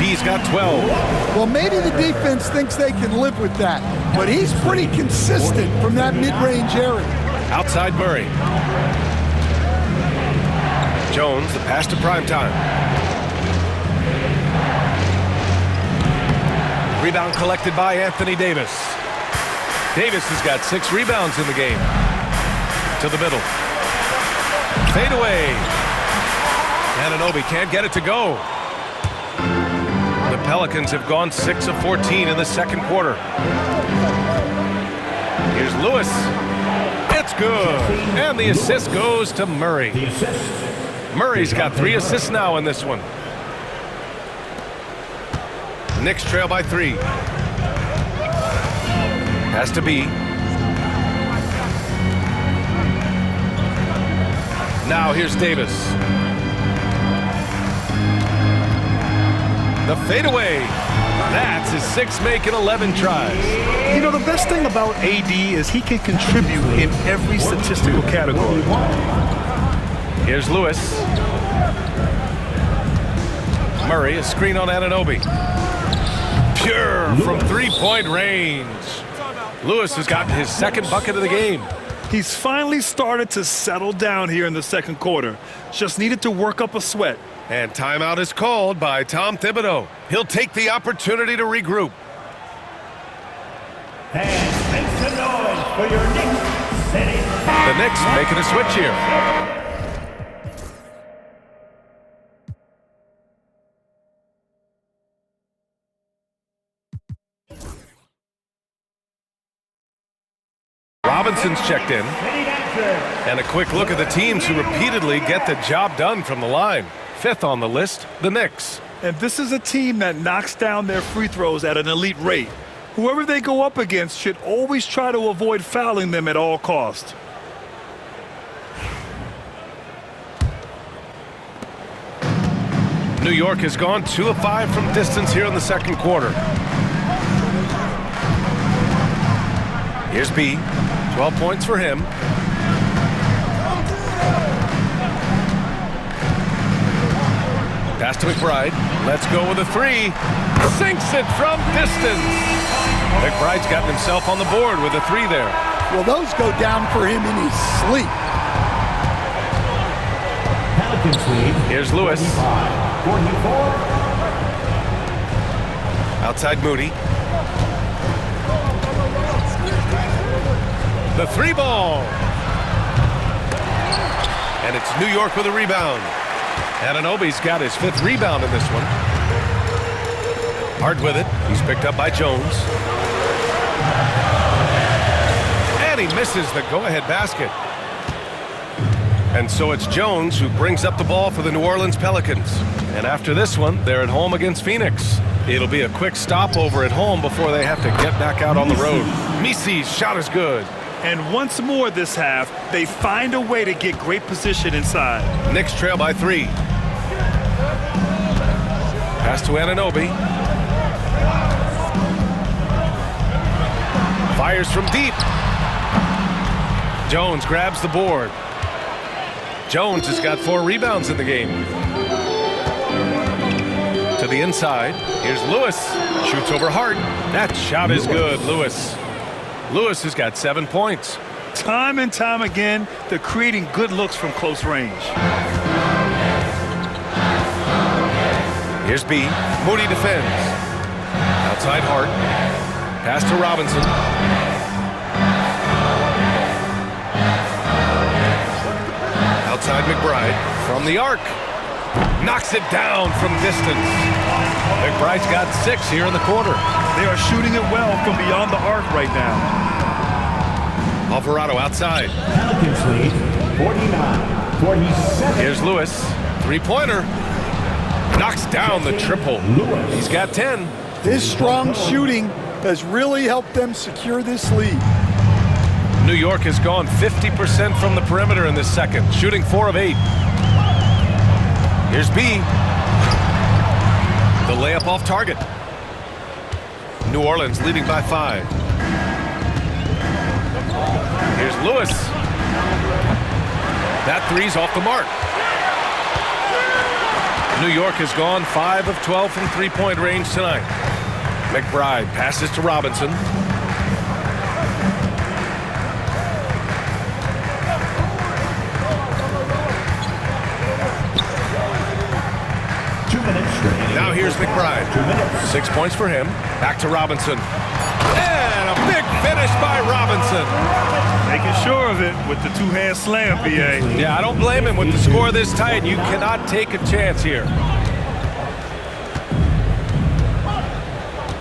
He's got 12. Well, maybe the defense thinks they can live with that, but he's pretty consistent from that mid-range area. Outside Murray. Jones, the pass to Primetime. Rebound collected by Anthony Davis. Davis has got 6 rebounds in the game. To the middle. Fade away. Anunoby can't get it to go. The Pelicans have gone 6 of 14 in the second quarter. Here's Lewis. It's good. And the assist goes to Murray. Murray's got 3 assists now in this one. Knicks trail by 3. Has to be. Now here's Davis. The fadeaway. That's his 6th make in 11 tries. You know, the best thing about AD is he can contribute in every statistical category. Here's Lewis. Murray, a screen on Anunoby. Pure from 3-point range. Lewis has gotten his 2nd bucket of the game. He's finally started to settle down here in the second quarter. Just needed to work up a sweat. And timeout is called by Tom Thibodeau. He'll take the opportunity to regroup. And make some noise for your Knicks City. The Knicks making a switch here. Robinson's checked in. And a quick look at the teams who repeatedly get the job done from the line. 5th on the list, the Knicks. And this is a team that knocks down their free throws at an elite rate. Whoever they go up against should always try to avoid fouling them at all costs. New York has gone 2 of 5 from distance here in the second quarter. Here's B. 12 points for him. Pass to McBride. Let's go with a 3. Sinks it from distance. McBride's gotten himself on the board with a 3 there. Well, those go down for him in his sleep. Pelicans lead. Here's Lewis. 44. Outside Moody. The 3 ball. And it's New York with a rebound. Anunoby's got his 5th rebound in this one. Hard with it. He's picked up by Jones. And he misses the go-ahead basket. And so it's Jones who brings up the ball for the New Orleans Pelicans. And after this one, they're at home against Phoenix. It'll be a quick stopover at home before they have to get back out on the road. Misi's shot is good. And once more this half, they find a way to get great position inside. Knicks trail by 3. Pass to Anunoby. Fires from deep. Jones grabs the board. Jones has got 4 rebounds in the game. To the inside. Here's Lewis. Shoots over Hart. That shot is good, Lewis. Lewis has got 7 points. Time and time again, they're creating good looks from close range. Here's B. Moody defends. Outside Hart. Pass to Robinson. Outside McBride. From the arc. Knocks it down from distance. McBride's got 6 here in the quarter. They are shooting it well from beyond the arc right now. Alvarado outside. Pelicans lead 49-47. Here's Lewis. 3-pointer. Knocks down the triple. He's got 10. His strong shooting has really helped them secure this lead. New York has gone 50% from the perimeter in this second, shooting 4 of 8. Here's B. The layup off target. New Orleans leading by 5. Here's Lewis. That three's off the mark. New York has gone 5 of 12 from three-point range tonight. McBride passes to Robinson. Now here's McBride. 6 points for him. Back to Robinson. And a big finish by Robinson. Making sure of it with the two-hand slam, B.A. Yeah, I don't blame him with the score this tight. You cannot take a chance here.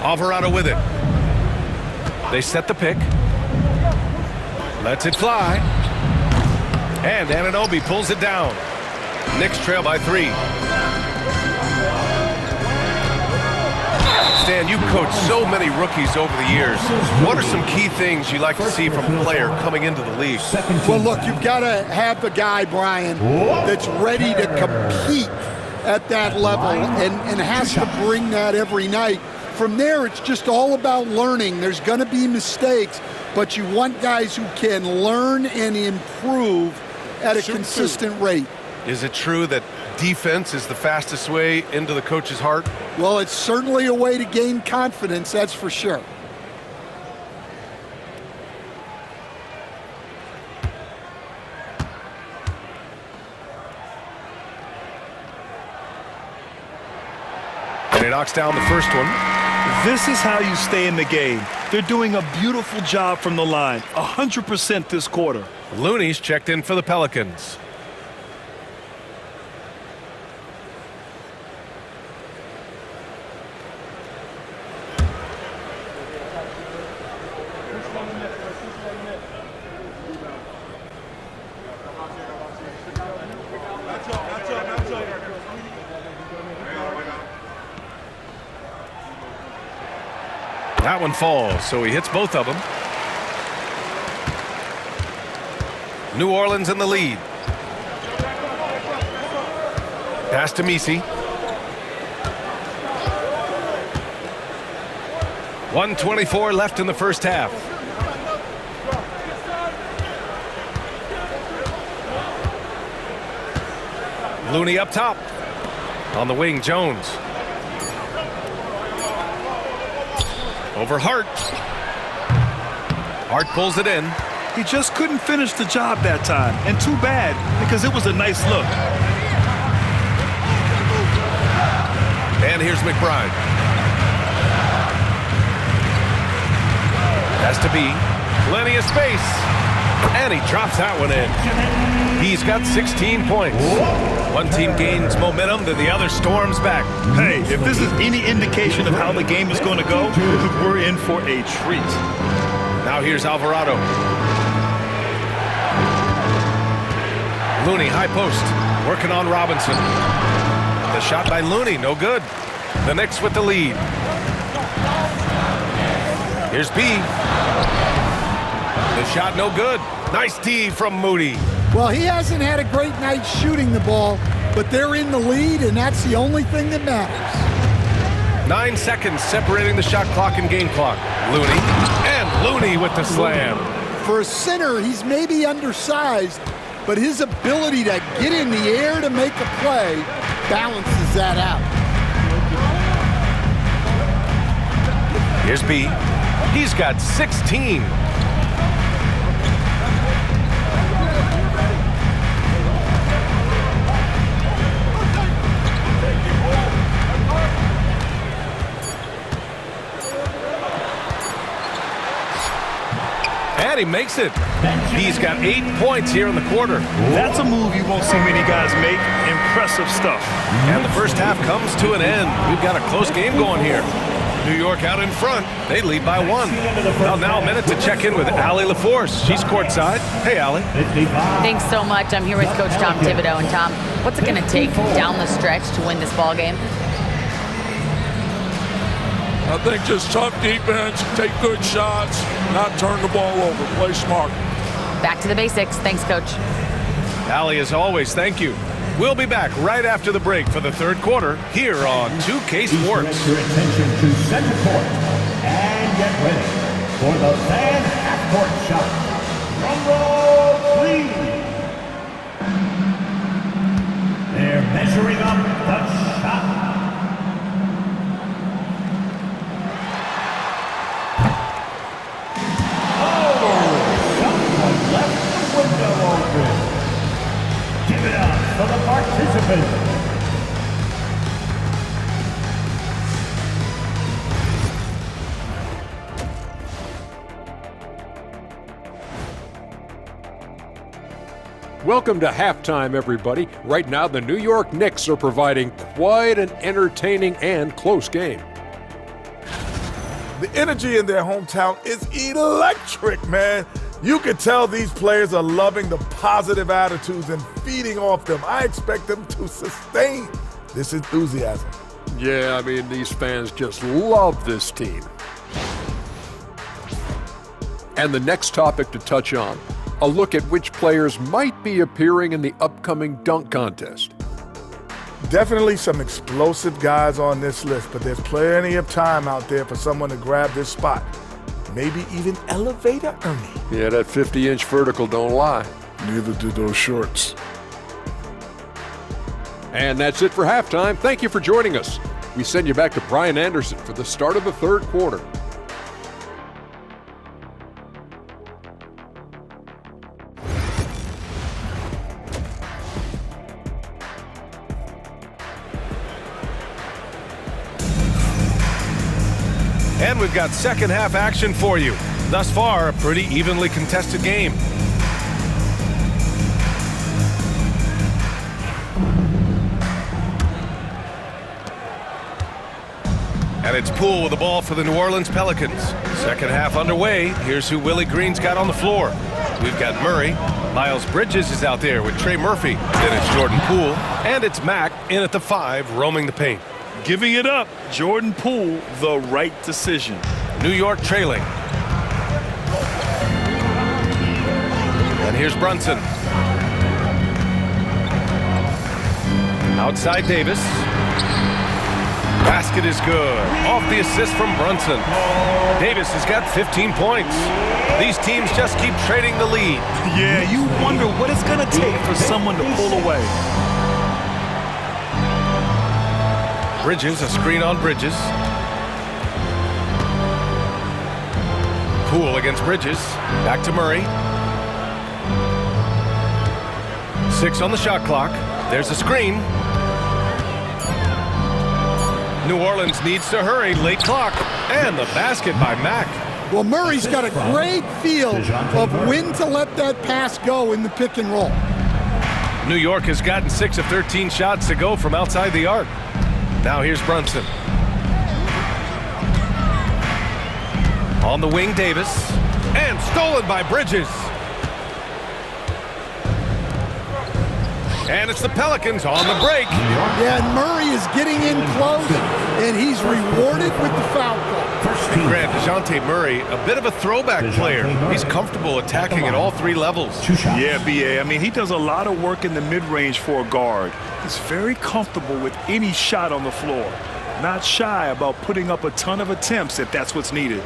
Alvarado with it. They set the pick. Lets it fly. And Anunoby pulls it down. Knicks trail by 3. Stan, you've coached so many rookies over the years. What are some key things you like to see from a player coming into the league? Well, look, you've got to have a guy, Brian, that's ready to compete at that level and has to bring that every night. From there, it's just all about learning. There's going to be mistakes, but you want guys who can learn and improve at a consistent rate. Is it true that defense is the fastest way into the coach's heart? Well, it's certainly a way to gain confidence, that's for sure. And he knocks down the first one. This is how you stay in the game. They're doing a beautiful job from the line. 100% this quarter. Looney's checked in for the Pelicans. That one falls, so he hits both of them. New Orleans in the lead. Pass to Messi. 1:24 left in the first half. Looney up top. On the wing, Jones. Over Hart. Hart pulls it in. He just couldn't finish the job that time, and too bad, because it was a nice look. And here's McBride. Has to be. Plenty of space. And he drops that one in. He's got 16 points. One team gains momentum, then the other storms back. Hey, if this is any indication of how the game is going to go, we're in for a treat. Now here's Alvarado. Looney, high post, working on Robinson. The shot by Looney, no good. The Knicks with the lead. Here's B. The shot no good. Nice D from Moody. Well, he hasn't had a great night shooting the ball, but they're in the lead, and that's the only thing that matters. 9 seconds separating the shot clock and game clock. Looney, and Looney with the slam. For a center, he's maybe undersized, but his ability to get in the air to make a play balances that out. Here's B. He's got 16. And he makes it. He's got 8 points here in the quarter. That's a move you won't see many guys make. Impressive stuff. And the first half comes to an end. We've got a close game going here. New York out in front. They lead by 1. Well, now a minute to check in with Allie LaForce. She's courtside. Hey, Allie. Thanks so much. I'm here with Coach Tom Thibodeau. And Tom, what's it going to take down the stretch to win this ball game? I think just tough defense, take good shots, not turn the ball over, play smart. Back to the basics. Thanks, Coach. Allie, as always, thank you. We'll be back right after the break for the third quarter here on 2K Sports. Your attention to center court and get ready for the fan half-court shot. Drum roll, please. They're measuring up the shot. Someone left the window open. Give it up for the participants. Welcome to halftime, everybody. Right now, the New York Knicks are providing quite an entertaining and close game. The energy in their hometown is electric, man. You can tell these players are loving the positive attitudes and feeding off them. I expect them to sustain this enthusiasm. Yeah, I mean, these fans just love this team. And the next topic to touch on, a look at which players might be appearing in the upcoming dunk contest. Definitely some explosive guys on this list, but there's plenty of time out there for someone to grab this spot. Maybe even Elevator Ernie. Yeah, that 50-inch vertical don't lie. Neither do those shorts. And that's it for halftime. Thank you for joining us. We send you back to Brian Anderson for the start of the third quarter. And we've got second half action for you. Thus far, a pretty evenly contested game. And it's Poole with the ball for the New Orleans Pelicans. Second half underway. Here's who Willie Green's got on the floor. We've got Murray. Miles Bridges is out there with Trey Murphy. Then it's Jordan Poole. And it's Mack in at the 5, roaming the paint. Giving it up, Jordan Poole, the right decision. New York trailing. And here's Brunson. Outside Davis. Basket is good. Off the assist from Brunson. Davis has got 15 points. These teams just keep trading the lead. Yeah, you wonder what it's going to take for someone to pull away. Bridges, a screen on Bridges. Poole against Bridges. Back to Murray. 6 on the shot clock. There's a screen. New Orleans needs to hurry. Late clock. And the basket by Mack. Well, Murray's got a great feel of when to let that pass go in the pick and roll. New York has gotten 6 of 13 shots to go from outside the arc. Now here's Brunson. On the wing, Davis. And stolen by Bridges. And it's the Pelicans on the break. Yeah, and Murray is getting in close, and he's rewarded with the foul call. Grant, DeJounte Murray, a bit of a throwback player. He's comfortable attacking at all 3 levels. Yeah, B.A. I mean, he does a lot of work in the mid-range for a guard. He's very comfortable with any shot on the floor. Not shy about putting up a ton of attempts if that's what's needed.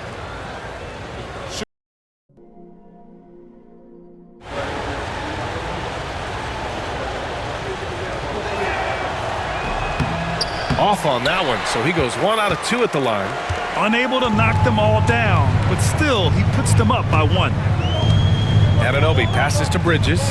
Off on that one, so he goes 1 out of 2 at the line. Unable to knock them all down, but still, he puts them up by 1. Anunoby passes to Bridges.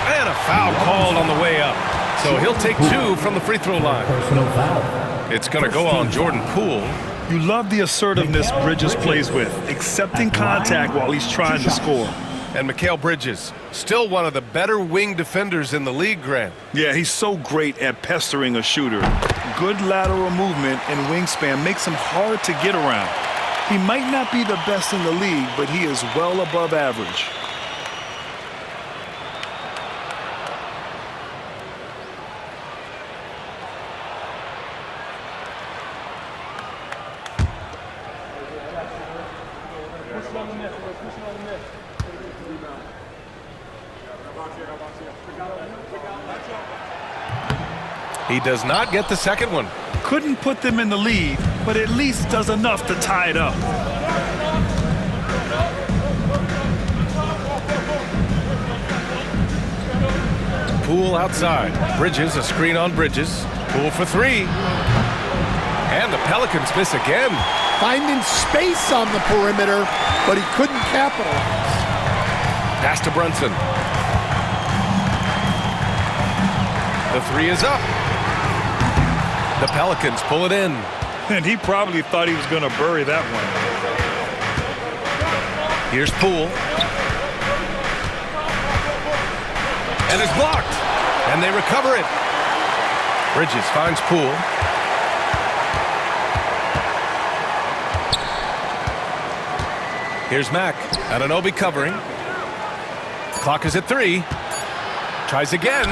And a foul called on the way up. So he'll take 2 from the free throw line. Personal foul. It's going to go on Jordan Poole. You love the assertiveness Bridges plays with, accepting contact while he's trying to score. And Mikal Bridges, still one of the better wing defenders in the league, Grant. Yeah, he's so great at pestering a shooter. Good lateral movement and wingspan makes him hard to get around. He might not be the best in the league, but he is well above average. He does not get the second one. Couldn't put them in the lead, but at least does enough to tie it up. Poole outside. Bridges, a screen on Bridges. Poole for three. And the Pelicans miss again. Finding space on the perimeter, but he couldn't capitalize. Pass to Brunson. The three is up. The Pelicans pull it in. And he probably thought he was going to bury that one. Here's Poole. And it's blocked. And they recover it. Bridges finds Poole. Here's Mack. Anunoby covering. Clock is at 3. Tries again.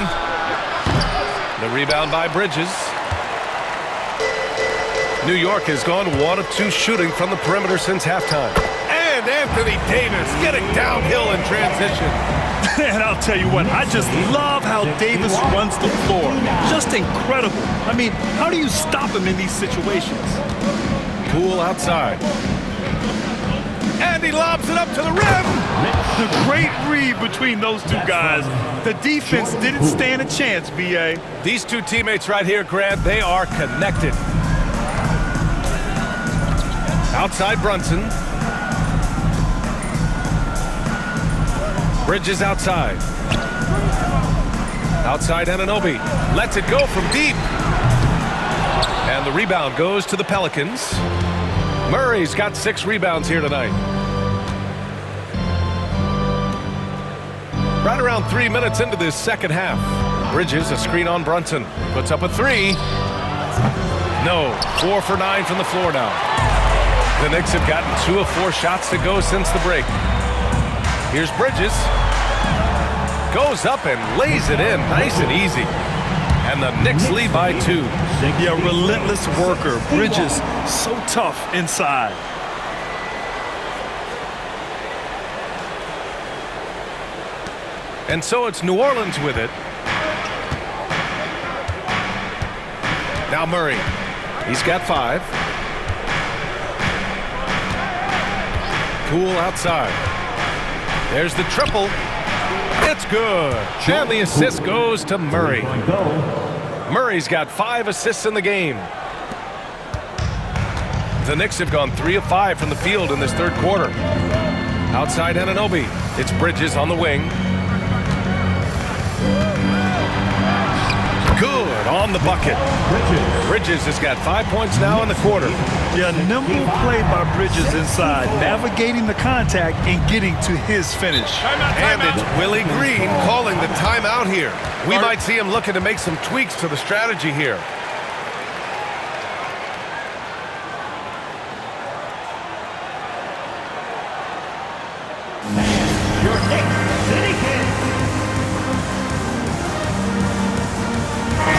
The rebound by Bridges. New York has gone 1 of 2 shooting from the perimeter since halftime. And Anthony Davis getting downhill in transition. And I'll tell you what, I just love how Davis runs the floor. Just incredible. I mean, how do you stop him in these situations? Poole outside. And he lobs it up to the rim. The great read between those two guys. The defense didn't stand a chance, B.A. These two teammates right here, Grant, they are connected. Outside Brunson. Bridges outside. Outside Anunoby. Lets it go from deep. And the rebound goes to the Pelicans. Murray's got 6 rebounds here tonight. Right around 3 minutes into this second half. Bridges, a screen on Brunson. Puts up a 3. No. 4 for 9 from the floor now. The Knicks have gotten 2 of 4 shots to go since the break. Here's Bridges. Goes up and lays it in nice and easy. And the Knicks lead by 2. Yeah, relentless worker. Bridges, so tough inside. And so it's New Orleans with it. Now Murray. He's got 5. Poole outside. There's the triple. It's good. And the assist goes to Murray. Murray's got 5 assists in the game. The Knicks have gone 3 of 5 from the field in this third quarter. Outside Anunoby. It's Bridges on the wing. Good on the bucket. Bridges has got 5 points now in the quarter. Yeah, nimble play by Bridges inside, navigating the contact and getting to his finish. And it's Willie Green calling the timeout here. We might see him looking to make some tweaks to the strategy here. Your Knicks City Kings.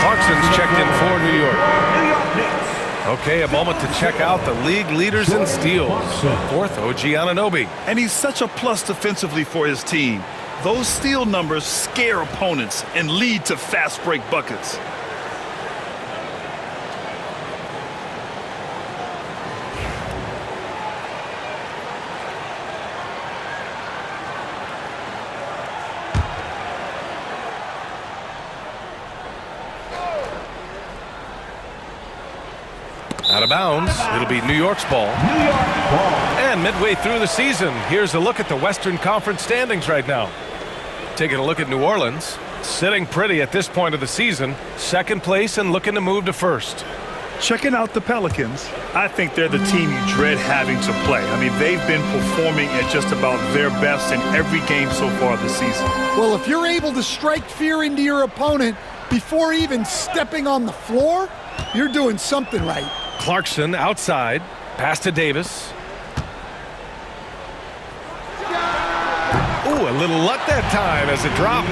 Clarkson's checked in for New York. New York Knicks. Okay, a moment to check out the league leaders in steals. 4th, OG Anunoby. And he's such a plus defensively for his team. Those steal numbers scare opponents and lead to fast break buckets. Out of bounds. It'll be New York's ball. New York ball. And midway through the season, here's a look at the Western Conference standings right now. Taking a look at New Orleans, sitting pretty at this point of the season, 2nd place and looking to move to 1st. Checking out the Pelicans, I think they're the team you dread having to play. I mean, they've been performing at just about their best in every game so far this season. Well, if you're able to strike fear into your opponent before even stepping on the floor, you're doing something right. Clarkson outside, pass to Davis. Ooh, a little luck that time as it drops.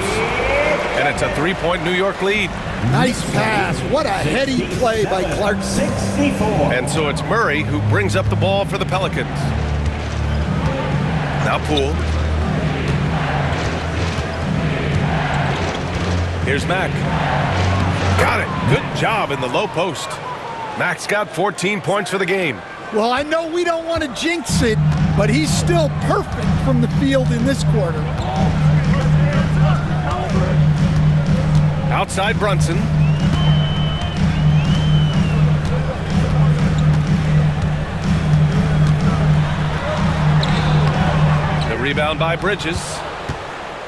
And it's a 3-point New York lead. Nice pass. What a heady play by Clarkson. 64. And so it's Murray who brings up the ball for the Pelicans. Now Poole. Here's Mack. Got it. Good job in the low post. Mack's got 14 points for the game. Well, I know we don't want to jinx it, but he's still perfect from the field in this quarter. Outside Brunson. The rebound by Bridges.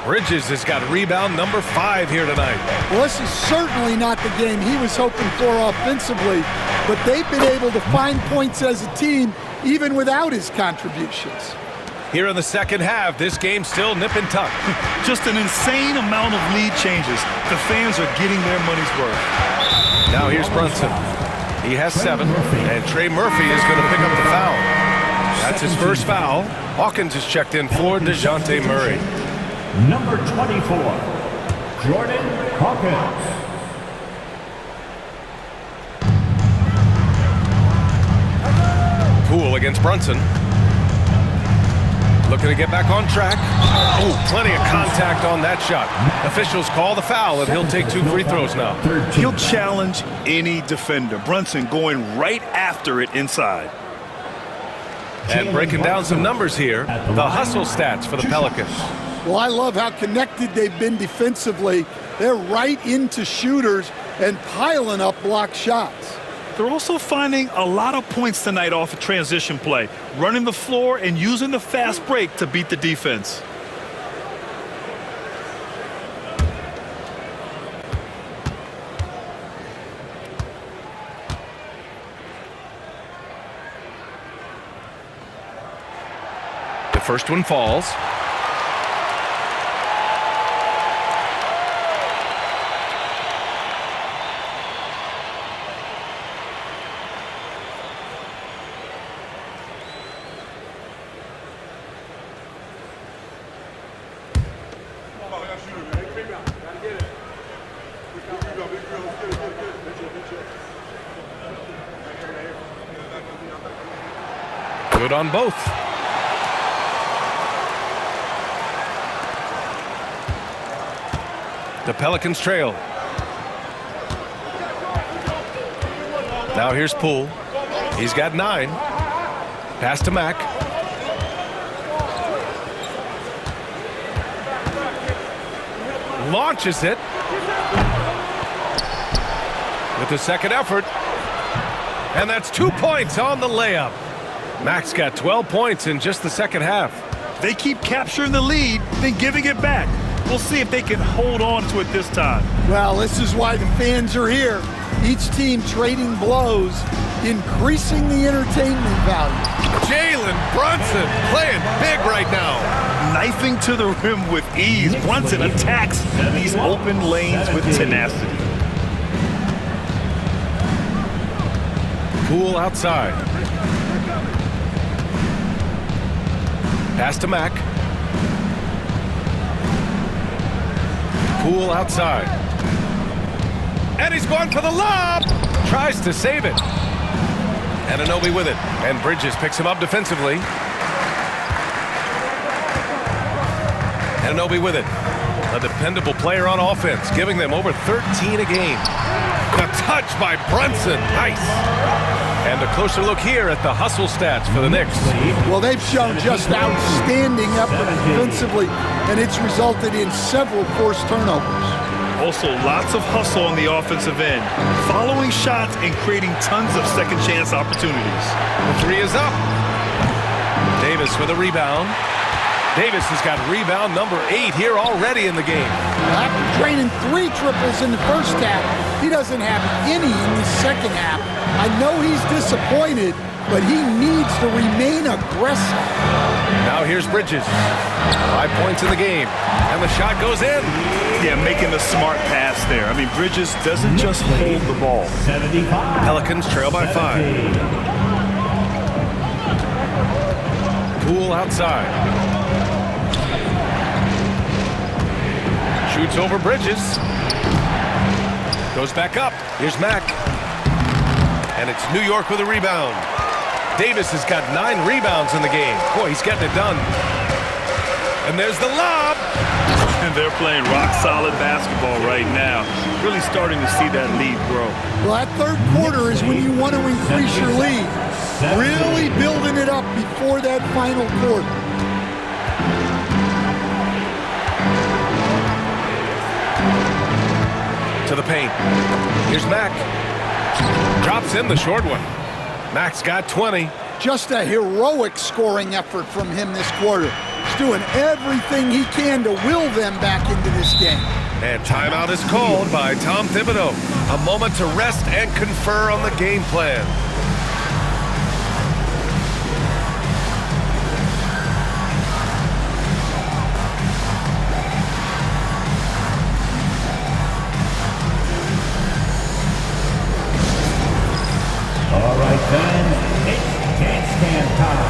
Bridges has got rebound number 5 here tonight. Well, this is certainly not the game he was hoping for offensively, but they've been able to find points as a team even without his contributions. Here in the second half, this game's still nip and tuck. Just an insane amount of lead changes. The fans are getting their money's worth. Now here's Brunson. He has 7, and Trey Murphy is going to pick up the foul. That's his first foul. Hawkins is checked in for DeJounte Murray. Number 24, Jordan Hawkins. Poole against Brunson. Looking to get back on track. Oh, plenty of contact on that shot. Officials call the foul, and he'll take 2 free throws now. He'll challenge any defender. Brunson going right after it inside. And breaking down some numbers here, the hustle stats for the Pelicans. Well, I love how connected they've been defensively. They're right into shooters and piling up block shots. They're also finding a lot of points tonight off of transition play, running the floor and using the fast break to beat the defense. The first one falls. Good on both. The Pelicans trail. Now here's Poole. He's got 9. Pass to Mack. Launches it. With the second effort. And that's 2 points on the layup. Mack's got 12 points in just the second half. They keep capturing the lead, then giving it back. We'll see if they can hold on to it this time. Well, this is why the fans are here. Each team trading blows, increasing the entertainment value. Jalen Brunson playing big right now. Knifing to the rim with ease. Brunson attacks these open lanes with tenacity. Poole outside. Pass to Mack. Poole outside. And he's going for the lob. Tries to save it. Anunoby with it. And Bridges picks him up defensively. Anunoby with it. A dependable player on offense, giving them over 13 a game. The touch by Brunson. Nice. And a closer look here at the hustle stats for the Knicks. Well, they've shown just outstanding effort defensively, and it's resulted in several forced turnovers. Also, lots of hustle on the offensive end, following shots and creating tons of second chance opportunities. The 3 is up. Davis with a rebound. Davis has got rebound number 8 here already in the game. After draining 3 triples in the first half, he doesn't have any in the second half. I know he's disappointed, but he needs to remain aggressive. Now here's Bridges. 5 points in the game, and the shot goes in. Yeah, making the smart pass there. I mean, Bridges doesn't just hold the ball. 75. Pelicans trail by 5. Poole outside. Shoots over Bridges. Goes back up. Here's Mack. And it's New York with a rebound. Davis has got 9 rebounds in the game. Boy, he's getting it done. And there's the lob. And they're playing rock-solid basketball right now. Really starting to see that lead grow. Well, that third quarter is when you want to increase your lead. Really building it up before that final quarter. To the paint. Here's Mack. Drops in the short one. Mack's got 20. Just a heroic scoring effort from him this quarter. He's doing everything he can to will them back into this game. And timeout is called by Tom Thibodeau. A moment to rest and confer on the game plan. All right, fans, it's dance cam time.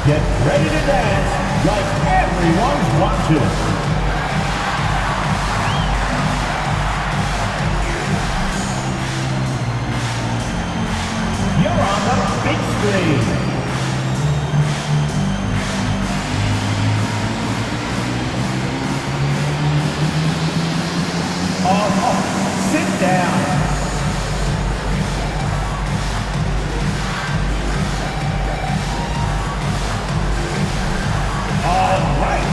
Get ready to dance like everyone's watching. You're on the big screen. Oh, sit down. All right.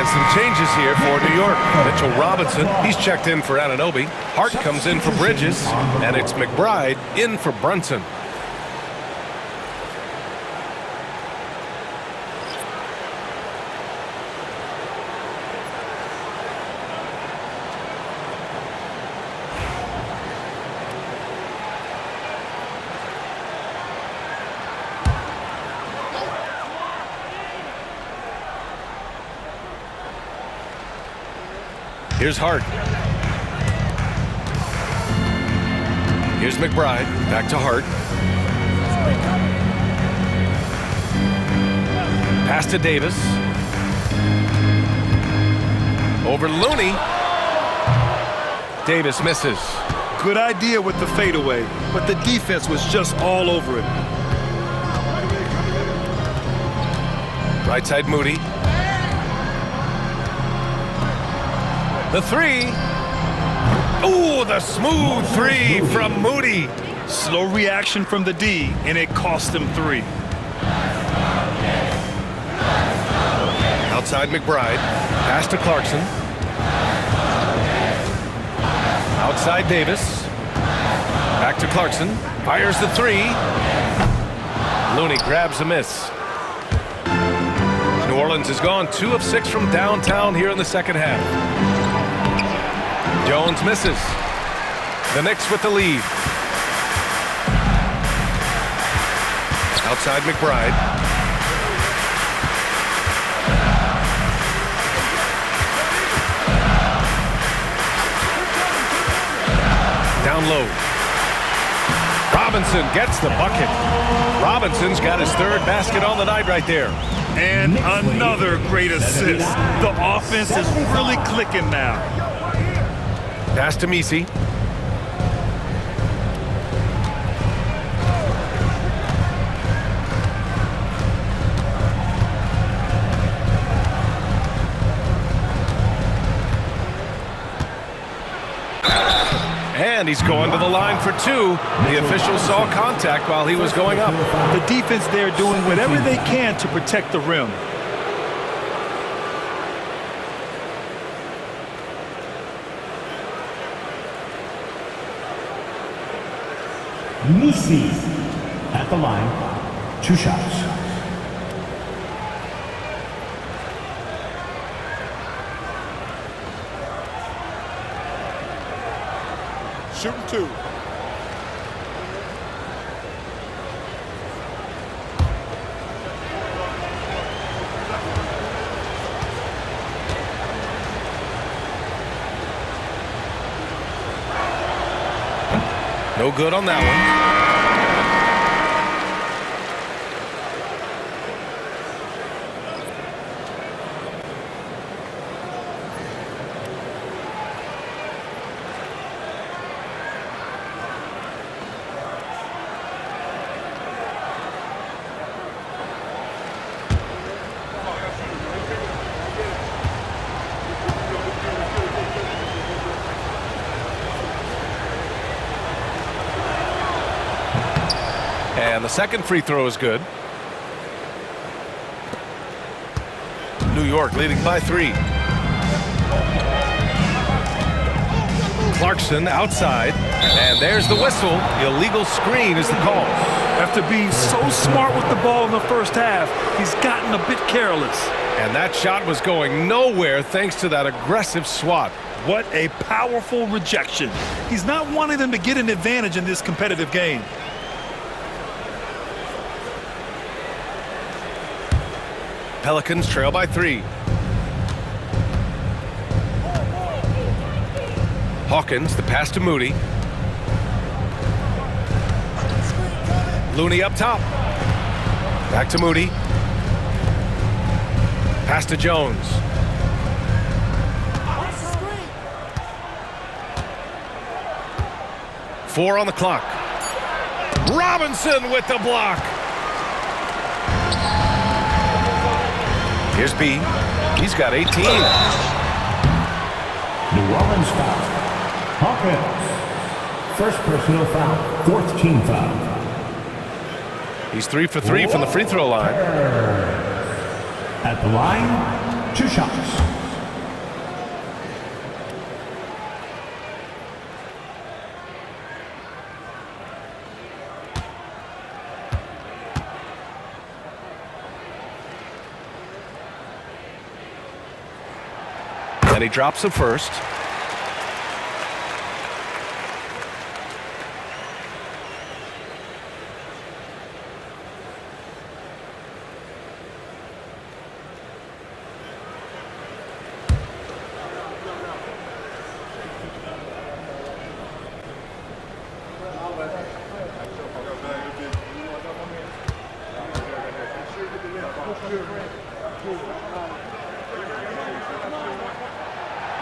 Some changes here for New York. Mitchell Robinson, he's checked in for Anunoby. Hart comes in for Bridges, and it's McBride in for Brunson. Here's Hart. Here's McBride. Back to Hart. Pass to Davis. Over Looney. Davis misses. Good idea with the fadeaway, but the defense was just all over it. Right side Moody. The three. Ooh, the smooth three from Moody. Slow reaction from the D, and it cost him 3. Outside McBride. Pass to Clarkson. Outside Davis. Back to Clarkson. Fires the 3. Looney grabs a miss. New Orleans has gone 2 of 6 from downtown here in the second half. Jones misses. The Knicks with the lead. Outside McBride. Down low. Robinson gets the bucket. Robinson's got his 3rd basket on the night right there. And another great assist. The offense is really clicking now. Pass to Messi. And he's going to the line for 2. The official saw contact while he was going up. The defense there doing whatever they can to protect the rim. Messi. at the line, 2 shots. Shooting 2. No good on that one. And the second free throw is good. New York leading by 3. Clarkson outside, and there's the whistle. Illegal screen is the call. After being so smart with the ball in the first half, he's gotten a bit careless. And that shot was going nowhere thanks to that aggressive swat. What a powerful rejection. He's not wanting them to get an advantage in this competitive game. Pelicans trail by 3. Hawkins, the pass to Moody. Looney up top. Back to Moody. Pass to Jones. Four on the clock. Robinson with the block. Here's B. He's got 18. New Orleans foul. Hawkins. First personal foul. 4th team foul. He's 3 for 3 from the free throw line. At the line, 2 shots. And he drops the first.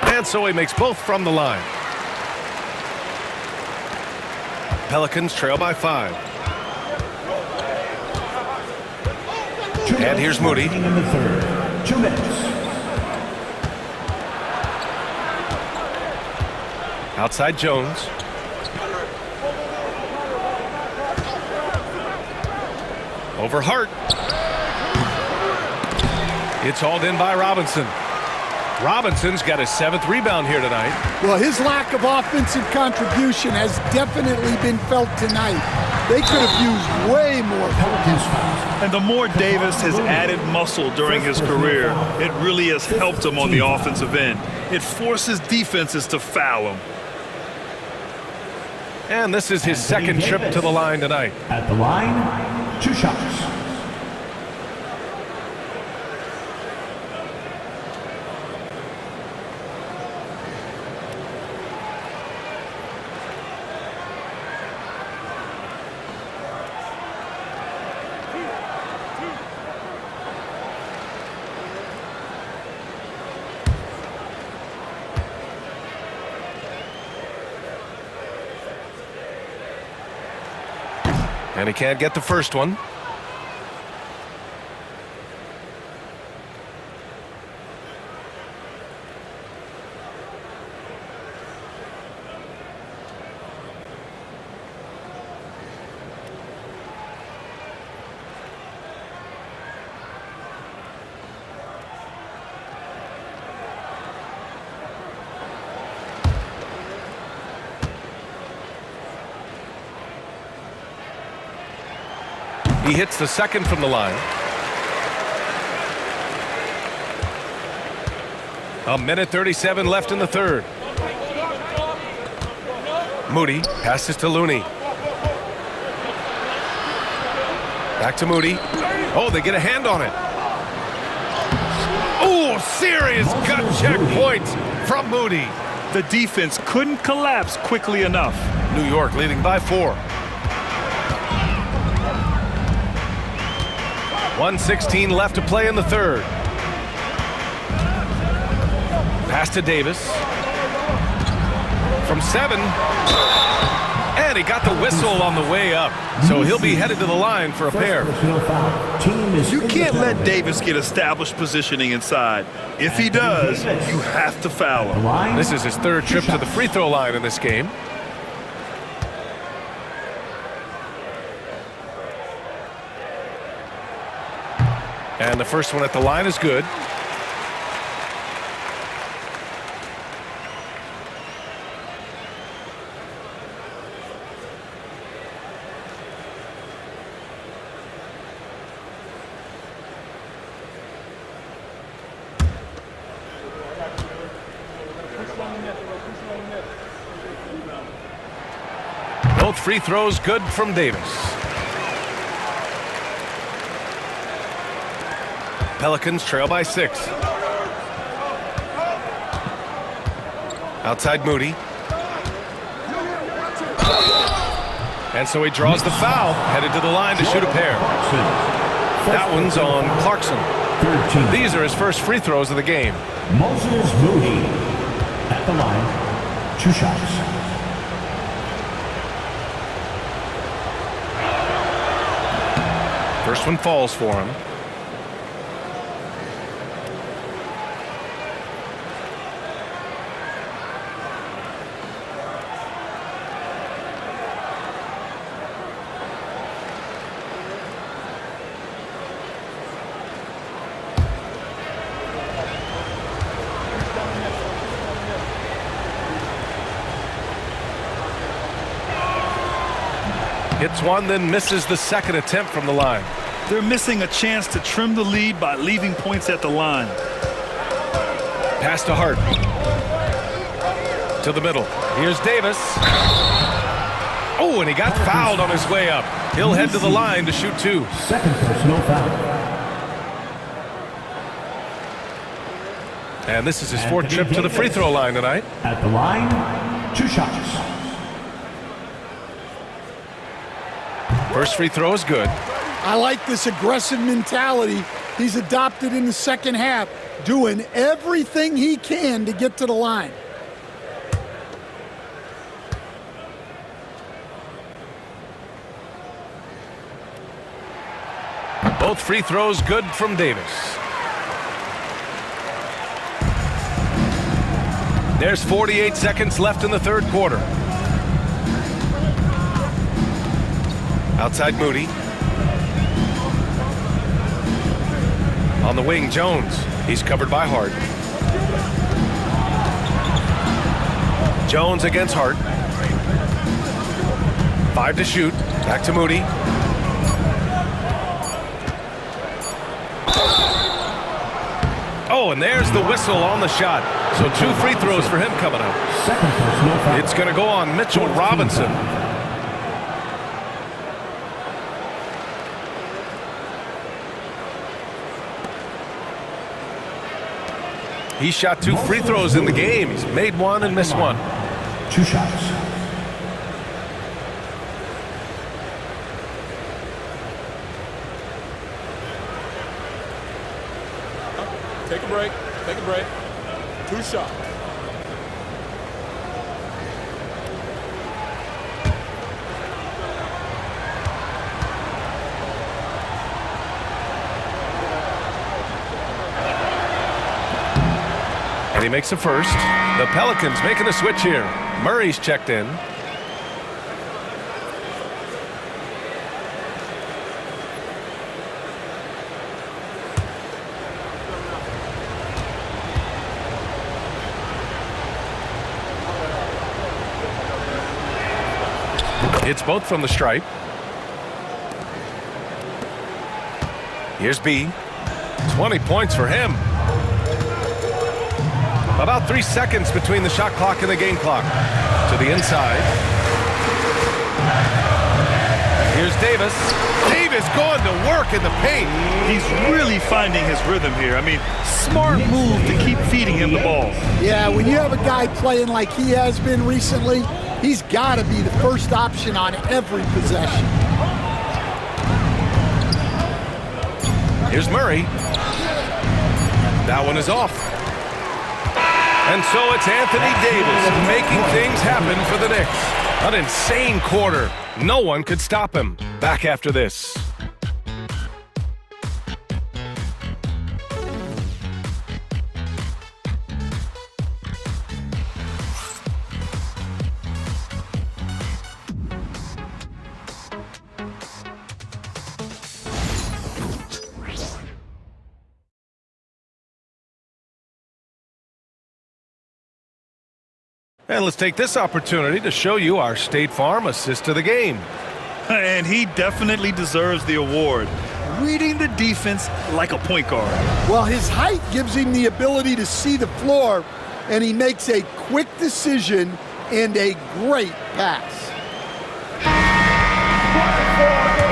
And so he makes both from the line. Pelicans trail by 5. And here's Moody. In the third. 2 minutes. Outside Jones. Over Hart. It's hauled in by Robinson. Robinson's got his 7th rebound here tonight. Well, his lack of offensive contribution has definitely been felt tonight. They could have used way more. And the more Davis has added muscle during his career, it really has helped him on the offensive end. It forces defenses to foul him. And this is his second trip to the line tonight. At the line, 2 shots. And he can't get the first one. He hits the second from the line. A minute 37 left in the third. Moody passes to Looney. Back to Moody. Oh, they get a hand on it. Oh, serious gut check points from Moody. The defense couldn't collapse quickly enough. New York leading by 4. 1:16 left to play in the third. Pass to Davis. From 7. And he got the whistle on the way up. So he'll be headed to the line for a pair. You can't let Davis get established positioning inside. If he does, you have to foul him. This is his third trip to the free throw line in this game. And the first one at the line is good. Both free throws good from Davis. Pelicans trail by 6. Outside Moody. And so he draws the foul, headed to the line to shoot a pair. That one's on Clarkson. These are his first free throws of the game. Moses Moody at the line. 2 shots. First one falls for him. Hits one, then misses the second attempt from the line. They're missing a chance to trim the lead by leaving points at the line. Pass to Hart. To the middle. Here's Davis. Oh, and he got fouled on his way up. He'll head to the line to shoot 2. Second personal foul. And this is his 4th trip to the free throw line tonight. At the line, 2 shots. First free throw is good. I like this aggressive mentality he's adopted in the second half, doing everything he can to get to the line. Both free throws good from Davis. There's 48 seconds left in the third quarter. Outside Moody. On the wing, Jones. He's covered by Hart. Jones against Hart. 5 to shoot. Back to Moody. Oh, and there's the whistle on the shot. So 2 free throws for him coming up. Second personal foul. It's going to go on Mitchell Robinson. He shot 2 free throws in the game. He's made 1 and missed 1. 2 shots. Take a break. Take a break. 2 shots. And he makes a first. The Pelicans making a switch here. Murray's checked in. It's both from the stripe. Here's B. 20 points for him. About 3 seconds between the shot clock and the game clock. To the inside. Here's Davis. Davis going to work in the paint. He's really finding his rhythm here. I mean, smart move to keep feeding him the ball. Yeah, when you have a guy playing like he has been recently, he's got to be the first option on every possession. Here's Murray. That one is off. And so it's Anthony Davis making things happen for the Knicks. An insane quarter. No one could stop him. Back after this. And let's take this opportunity to show you our State Farm assist to the game. And he definitely deserves the award. Reading the defense like a point guard. Well, his height gives him the ability to see the floor, and he makes a quick decision and a great pass.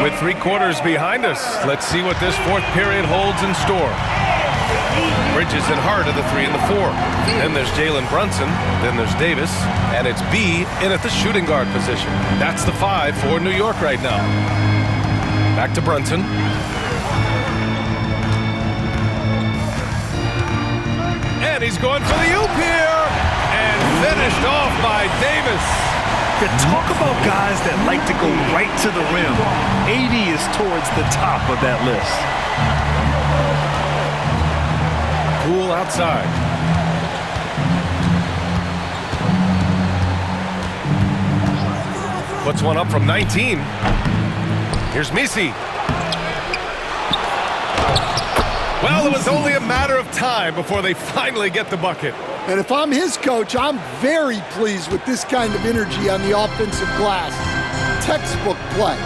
With 3 quarters behind us, let's see what this 4th period holds in store. Bridges and Hart are the 3 and the 4. Then there's Jalen Brunson. Then there's Davis. And it's B in at the shooting guard position. That's the 5 for New York right now. Back to Brunson. And he's going for the oop here. And finished off by Davis. You talk about guys that like to go right to the rim. 80 is towards the top of that list. Poole outside. Puts one up from 19. Here's Misi. Well, it was only a matter of time before they finally get the bucket. And if I'm his coach, I'm very pleased with this kind of energy on the offensive glass. Textbook play.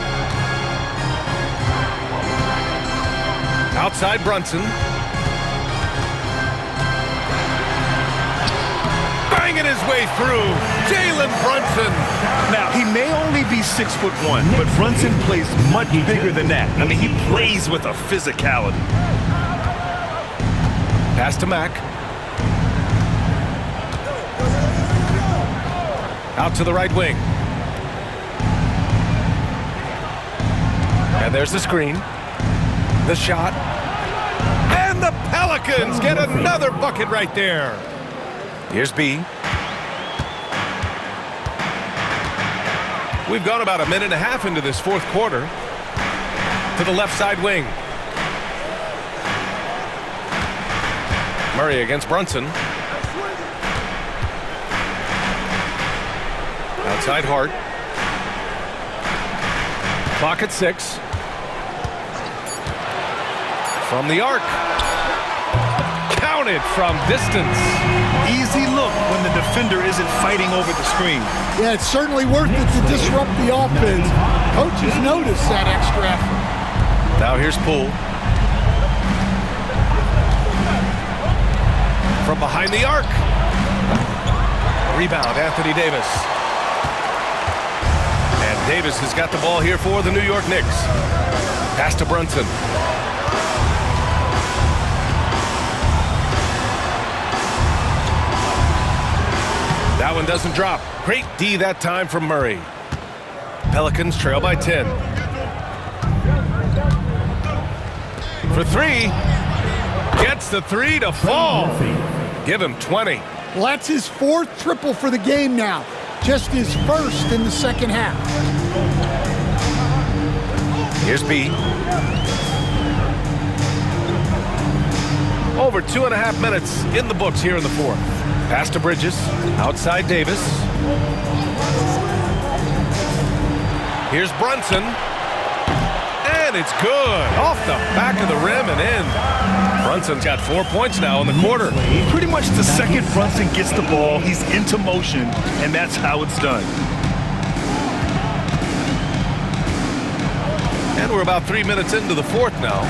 Outside Brunson. Banging his way through. Jalen Brunson. Now, he may only be 6'1", but Brunson plays much bigger than that. I mean, he plays with a physicality. Pass to Mack. Out to the right wing. And there's the screen. The shot. And the Pelicans get another bucket right there. Here's B. We've gone about a minute and a half into this 4th quarter. To the left side wing. Murray against Brunson. Outside Hart. Clock at 6. From the arc. Counted from distance. Easy look when the defender isn't fighting over the screen. Yeah, it's certainly worth it to disrupt the offense. Coaches notice that extra effort. Now here's Poole. From behind the arc. Rebound, Anthony Davis. And Davis has got the ball here for the New York Knicks. Pass to Brunson. That one doesn't drop. Great D that time from Murray. Pelicans trail by 10. For 3. Gets the 3 to fall. Give him 20. Well, that's his 4th triple for the game now. Just his 1st in the second half. Here's B. Over 2.5 minutes in the books here in the 4th. Pass to Bridges. Outside Davis. Here's Brunson. And it's good. Off the back of the rim and in. Brunson's got 4 points now in the quarter. Pretty much the second Brunson gets the ball, he's into motion, and that's how it's done. And we're about 3 minutes into the 4th now.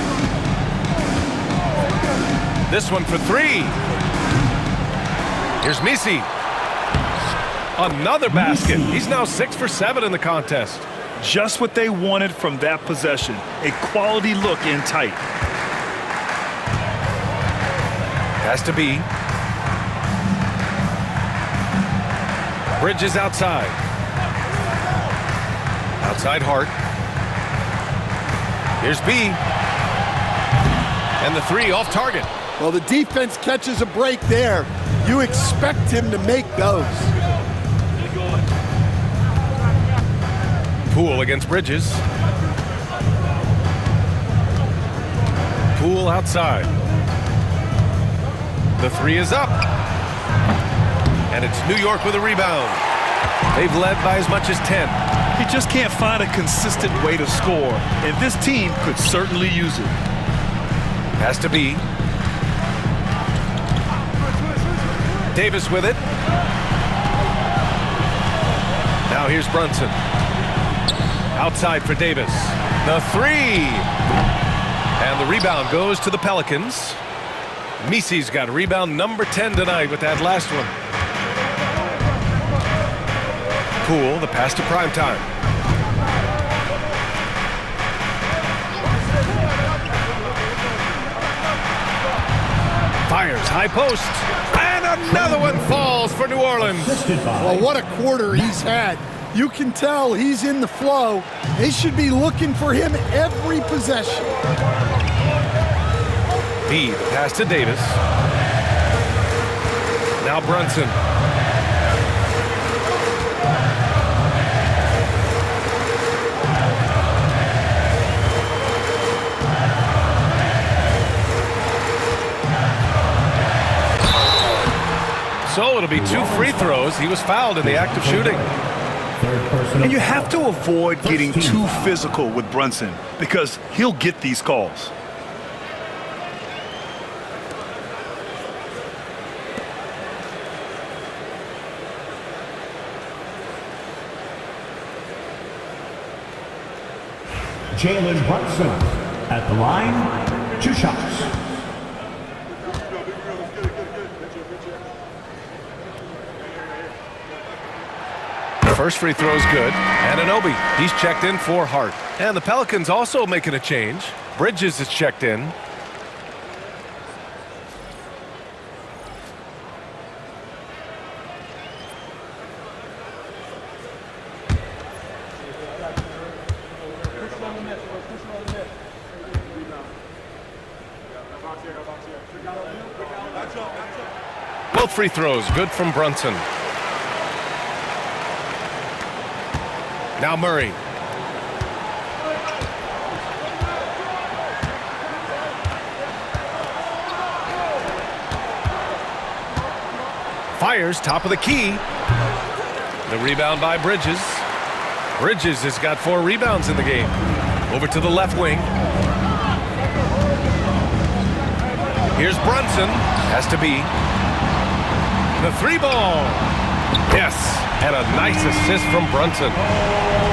This one for three. Here's Misi. Another basket. He's now 6 for 7 in the contest. Just what they wanted from that possession. A quality look in tight. Has to be. Bridges outside. Outside Hart. Here's B. And the three off target. Well, the defense catches a break there. You expect him to make those. Poole against Bridges. Poole outside. The three is up. And it's New York with a rebound. They've led by as much as 10. He just can't find a consistent way to score, and this team could certainly use it. Has to be. Davis with it. Now here's Brunson. Outside for Davis. The three. And the rebound goes to the Pelicans. Misi's got rebound number 10 tonight with that last one. Poole, the pass to Primetime. Fires, high post. And another one falls for New Orleans. Well, what a quarter he's had. You can tell he's in the flow. They should be looking for him every possession. B, the pass to Davis. Now Brunson. So it'll be 2 free throws. He was fouled in the act of shooting. And you have to avoid getting too physical with Brunson because he'll get these calls. Jalen Brunson at the line, 2 shots. First free throw is good. Anunoby, he's checked in for Hart. And the Pelicans also making a change. Bridges is checked in. Both free throws good from Brunson. Now Murray. Fires, top of the key. The rebound by Bridges. Bridges has got 4 rebounds in the game. Over to the left wing. Here's Brunson. Has to be. The 3-ball. Yes. And a nice assist from Brunson.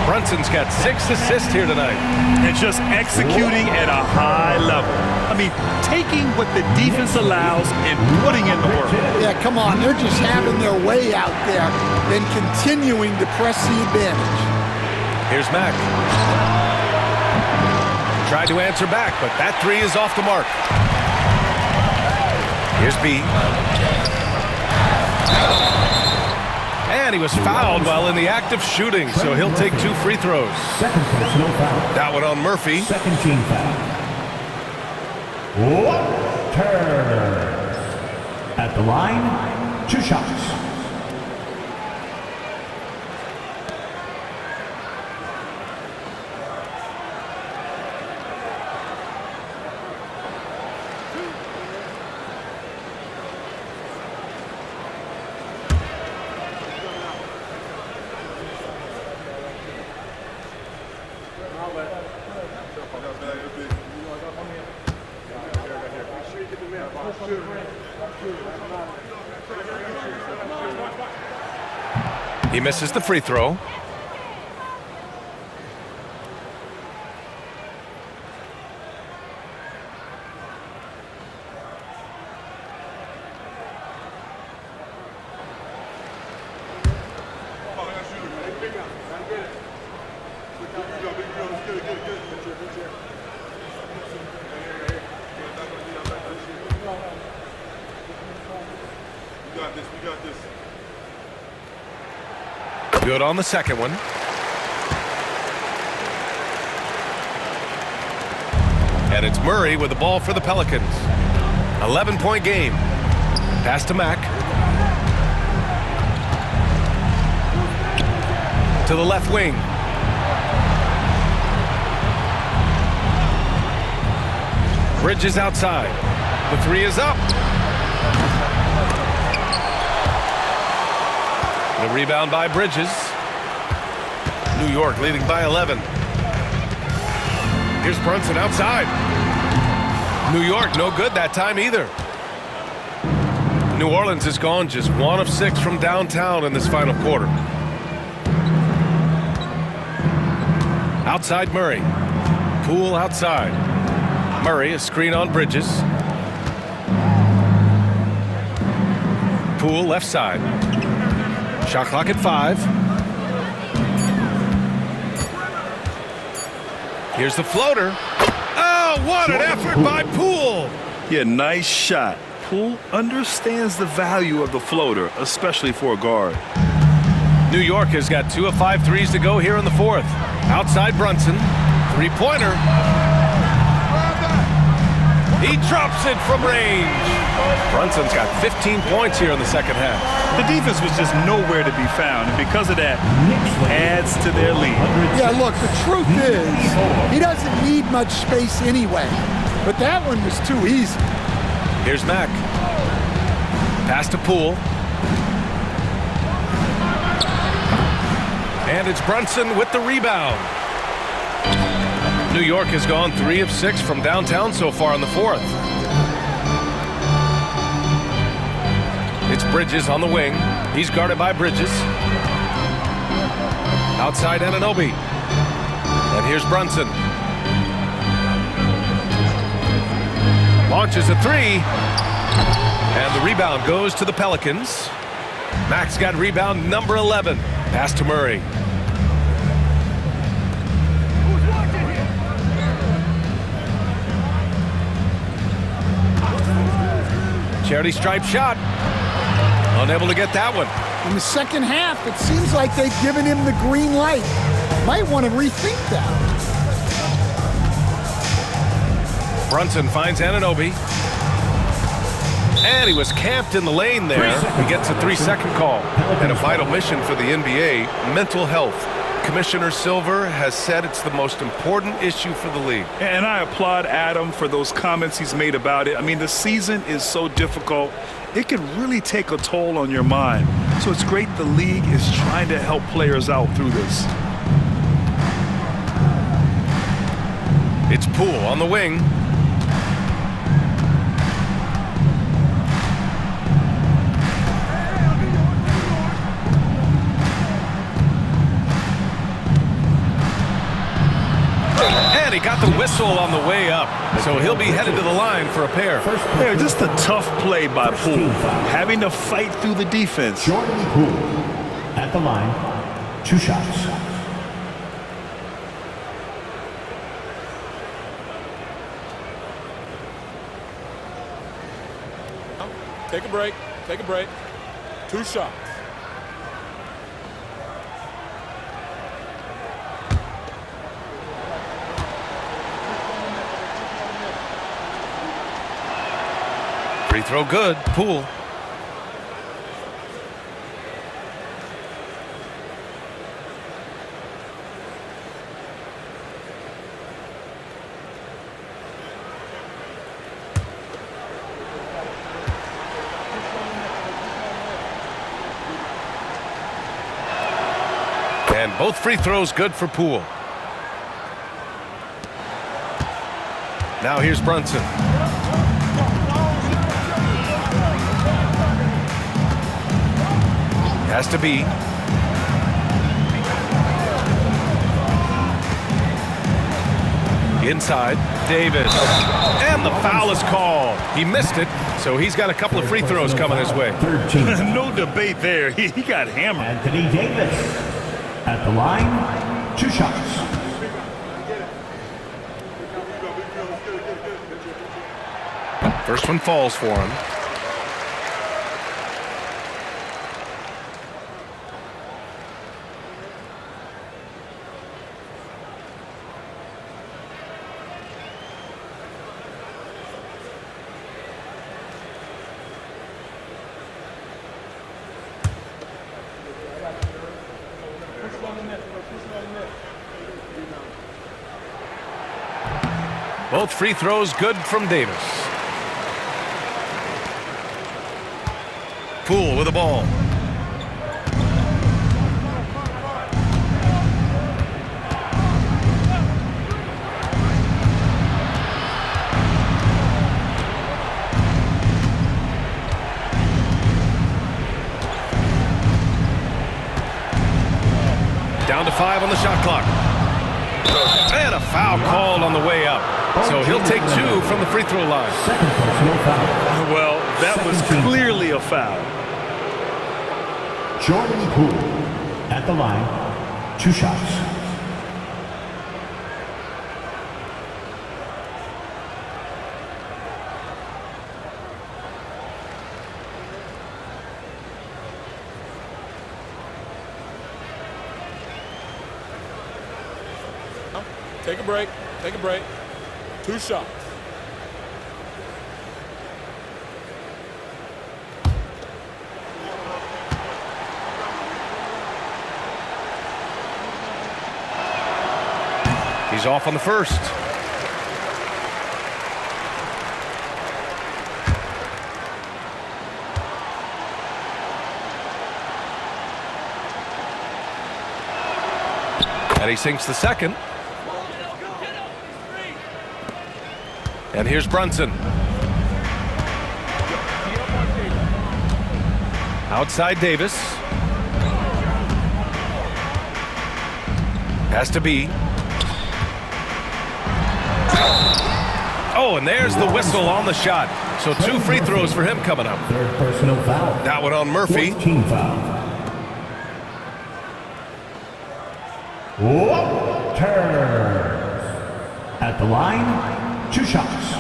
Brunson's got 6 assists here tonight. And just executing at a high level. I mean, taking what the defense allows and putting in the work. Yeah, come on. They're just having their way out there and continuing to press the advantage. Here's Mack. Tried to answer back, but that 3 is off the mark. Here's B. And he was fouled while in the act of shooting, so he'll take 2 free throws. Second personal foul. That one on Murphy. Second team foul. Walters at the line, 2 shots. He misses the free throw. Good on the second one. And it's Murray with the ball for the Pelicans. 11-point game. Pass to Mack. To the left wing. Bridges outside. The three is up. The rebound by Bridges. New York leading by 11. Here's Brunson outside. New York no good that time either. New Orleans has gone just 1 of 6 from downtown in this final quarter. Outside Murray. Poole outside. Murray, a screen on Bridges. Poole left side. Shot clock at 5. Here's the floater. Oh, what an effort by Poole. Yeah, nice shot. Poole understands the value of the floater, especially for a guard. New York has got 2 of 5 threes to go here in the fourth. Outside Brunson. Three-pointer. He drops it from range. Brunson's got 15 points here in the second half. The defense was just nowhere to be found, and because of that, adds to their lead. Yeah, look, the truth is, he doesn't need much space anyway. But that one was too easy. Here's Mack. Pass to Poole. And it's Brunson with the rebound. New York has gone 3 of 6 from downtown so far in the fourth. It's Bridges on the wing. He's guarded by Bridges. Outside Anunoby. And here's Brunson. Launches a 3. And the rebound goes to the Pelicans. Mack's got rebound number 11. Pass to Murray. Charity stripe shot. Unable to get that one. In the second half, it seems like they've given him the green light. Might want to rethink that. Brunson finds Anunoby. And he was camped in the lane there. He gets a 3-second call. And a vital mission for the NBA, mental health. Commissioner Silver has said it's the most important issue for the league. And I applaud Adam for those comments he's made about it. I mean, the season is so difficult. It can really take a toll on your mind. So it's great the league is trying to help players out through this. It's Poole on the wing. And he got the whistle on the way up, so he'll be headed to the line for a pair. Yeah, just a tough play by Poole, having to fight through the defense. Jordan Poole at the line, 2 shots. Take a break. Take a break. 2 shots. Free throw good. Poole. And both free throws good for Poole. Now here's Brunson. Has to be. Inside, Davis. And the foul is called. He missed it, so he's got a couple of free throws coming his way. No debate there. He got hammered. Anthony Davis at the line, 2 shots. First one falls for him. Both free throws good from Davis. Poole with the ball. Down to 5 on the shot clock. And a foul called on the way up. So he'll take 2 from the free throw line. Second personal foul. Well, that was clearly a foul. Jordan Poole at the line. 2 shots. Take a break. Take a break. 2 shots. He's off on the first. And he sinks the second. And here's Brunson. Outside Davis. Has to be. Oh, and there's the whistle on the shot. So 2 free throws for him coming up. Third personal foul. That one on Murphy. Team foul. Walters at the line. 2 shots.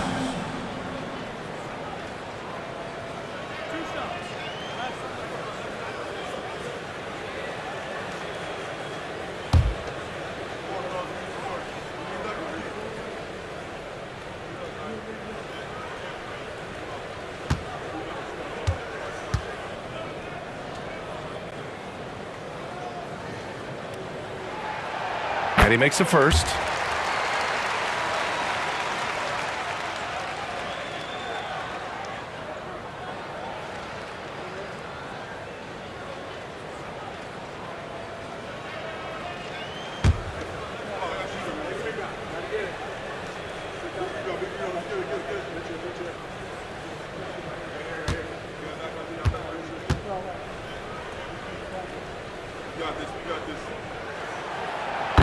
And he makes the first.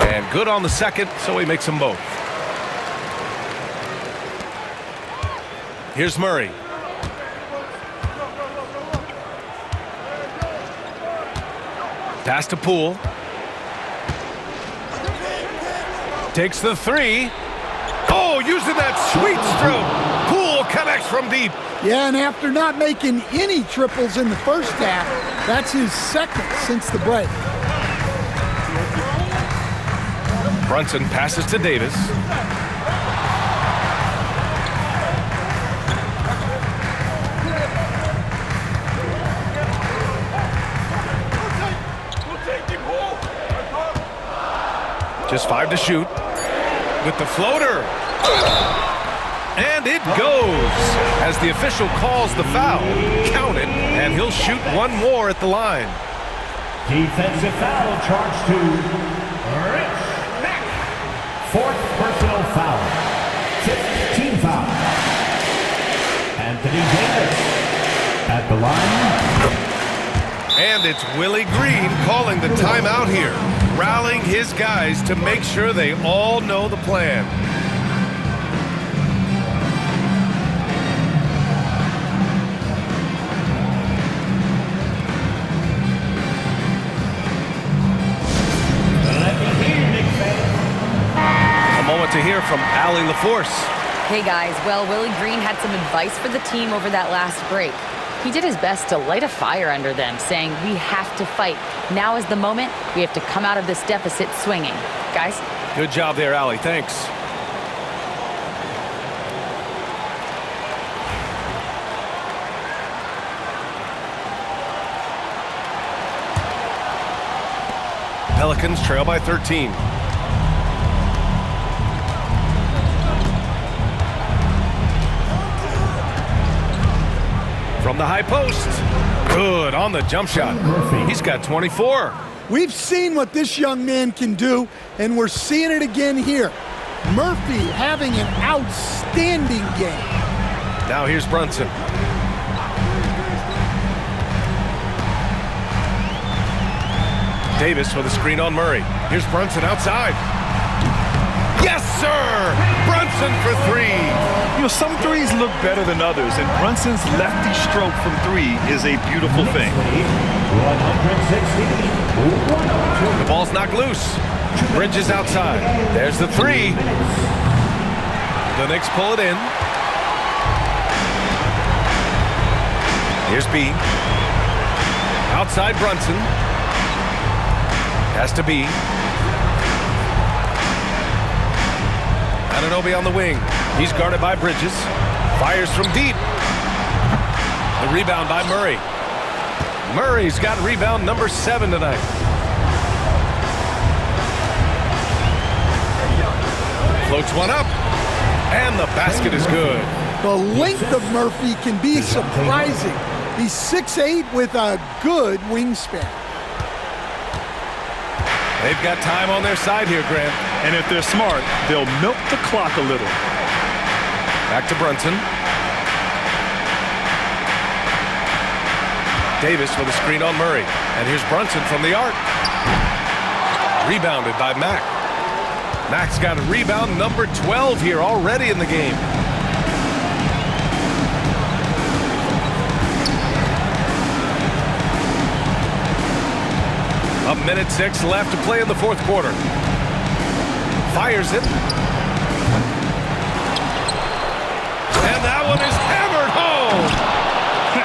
And good on the second, so he makes them both. Here's Murray. Pass to Poole. Takes the 3. Oh, using that sweet stroke. Poole connects from deep. Yeah, and after not making any triples in the first half, that's his second since the break. Brunson passes to Davis. Just 5 to shoot. With the floater. And it goes. As the official calls the foul. Count it, and he'll shoot 1 more at the line. Defensive foul charged to Rich. 4th personal foul. 5th team foul. Anthony Davis at the line. And it's Willie Green calling the timeout here, rallying his guys to make sure they all know the plan. Let me hear, Knicks fans. A moment to hear from Allie LaForce. Hey guys, well, Willie Green had some advice for the team over that last break. He did his best to light a fire under them, saying, we have to fight. Now is the moment. We have to come out of this deficit swinging. Guys? Good job there, Allie. Thanks. Pelicans trail by 13. From the high post. Good on the jump shot. He's got 24. We've seen what this young man can do, and we're seeing it again here. Murphy having an outstanding game. Now here's Brunson. Davis with a screen on Murray. Here's Brunson outside. Yes, sir! Brunson for three. You know, some threes look better than others, and Brunson's lefty stroke from three is a beautiful thing. 160. The ball's knocked loose. Bridges outside. There's the three. The Knicks pull it in. Here's B. Outside Brunson. Has to be. Anunoby on the wing. He's guarded by Bridges. Fires from deep. The rebound by Murray. Murray's got rebound number 7 tonight. Floats one up. And the basket is good. The length of Murphy can be surprising. He's 6'8" with a good wingspan. They've got time on their side here, Grant. And if they're smart, they'll milk the clock a little. Back to Brunson. Davis with a screen on Murray. And here's Brunson from the arc. Rebounded by Mack. Mack's got a rebound number 12 here already in the game. A minute 6 left to play in the fourth quarter. Fires it. And that one is hammered home.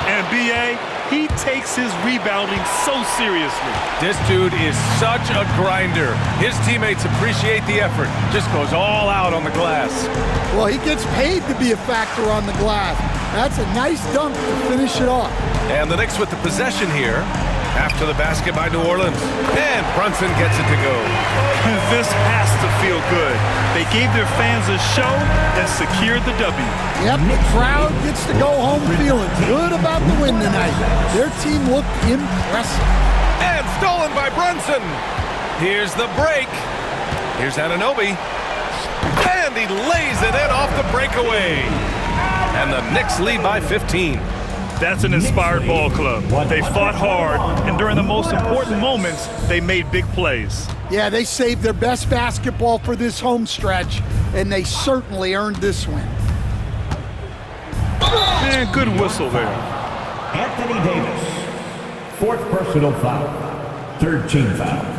And B.A., he takes his rebounding so seriously. This dude is such a grinder. His teammates appreciate the effort. Just goes all out on the glass. Well, he gets paid to be a factor on the glass. That's a nice dunk to finish it off. And the Knicks with the possession here. After the basket by New Orleans. And Brunson gets it to go. This has to feel good. They gave their fans a show and secured the W. Yep, the crowd gets to go home feeling good about the win tonight. Their team looked impressive. And stolen by Brunson. Here's the break. Here's Anunoby. And he lays it in off the breakaway. And the Knicks lead by 15. That's an inspired ball club. They fought hard, and during the most important moments, they made big plays. Yeah, they saved their best basketball for this home stretch, and they certainly earned this win. Man, good whistle there. Anthony Davis, 4th personal foul, 3rd team foul.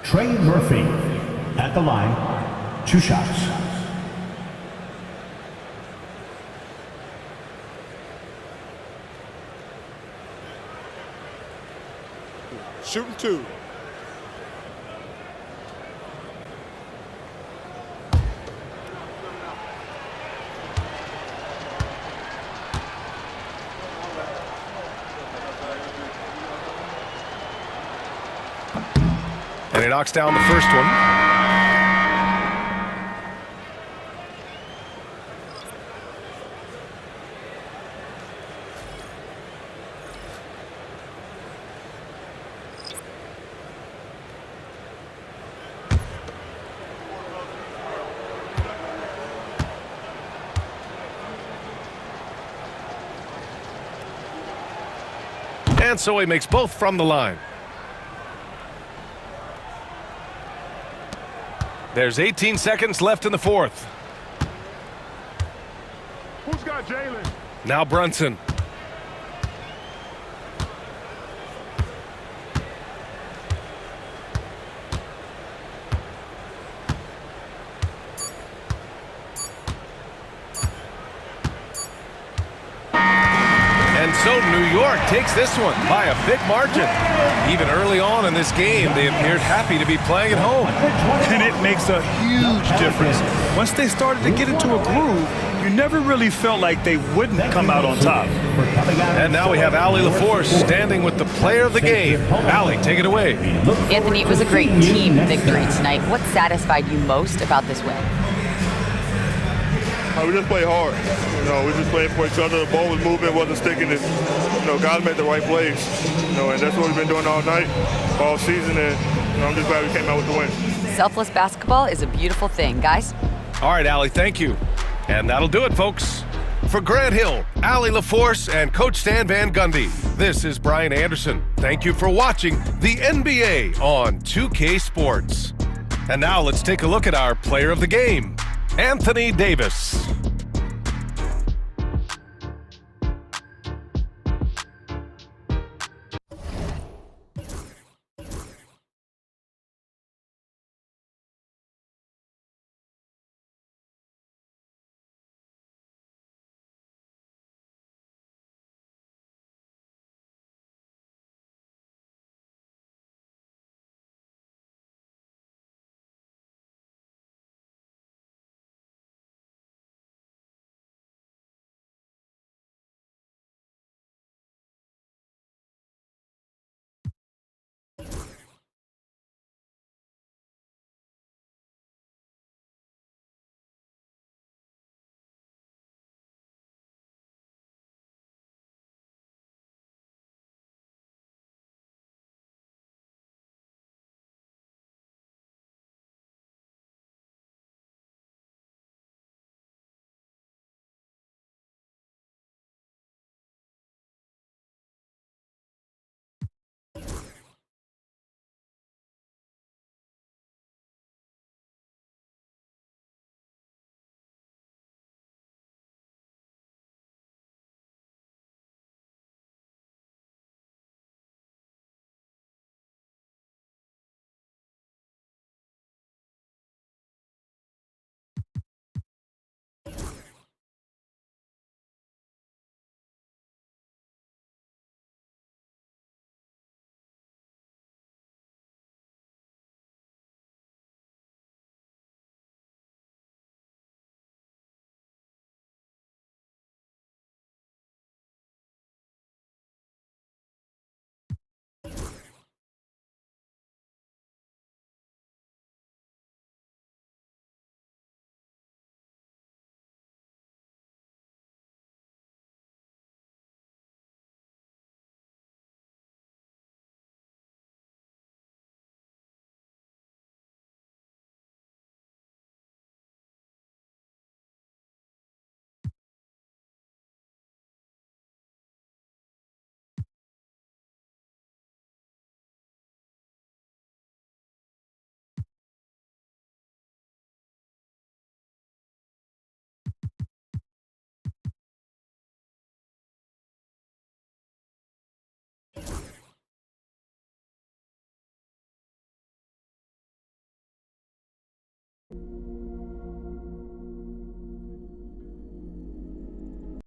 Trey Murphy at the line, 2 shots. Shooting 2. And he knocks down the first one. And so he makes both from the line. There's 18 seconds left in the fourth. Who's got Jalen? Now Brunson. And so New York takes this one by a big margin. Even early on in this game, they appeared happy to be playing at home. And it makes a huge difference. Once they started to get into a groove, you never really felt like they wouldn't come out on top. And now we have Allie LaForce standing with the player of the game. Allie, take it away. Anthony, it was a great team victory tonight. What satisfied you most about this win? We just played hard. We just played for each other. The ball was moving, wasn't sticking. Guys made the right plays. And that's what we've been doing all night, all season. And I'm just glad we came out with the win. Selfless basketball is a beautiful thing, guys. All right, Allie, thank you. And that'll do it, folks. For Grant Hill, Allie LaForce, and Coach Stan Van Gundy, this is Brian Anderson. Thank you for watching the NBA on 2K Sports. And now let's take a look at our player of the game, Anthony Davis.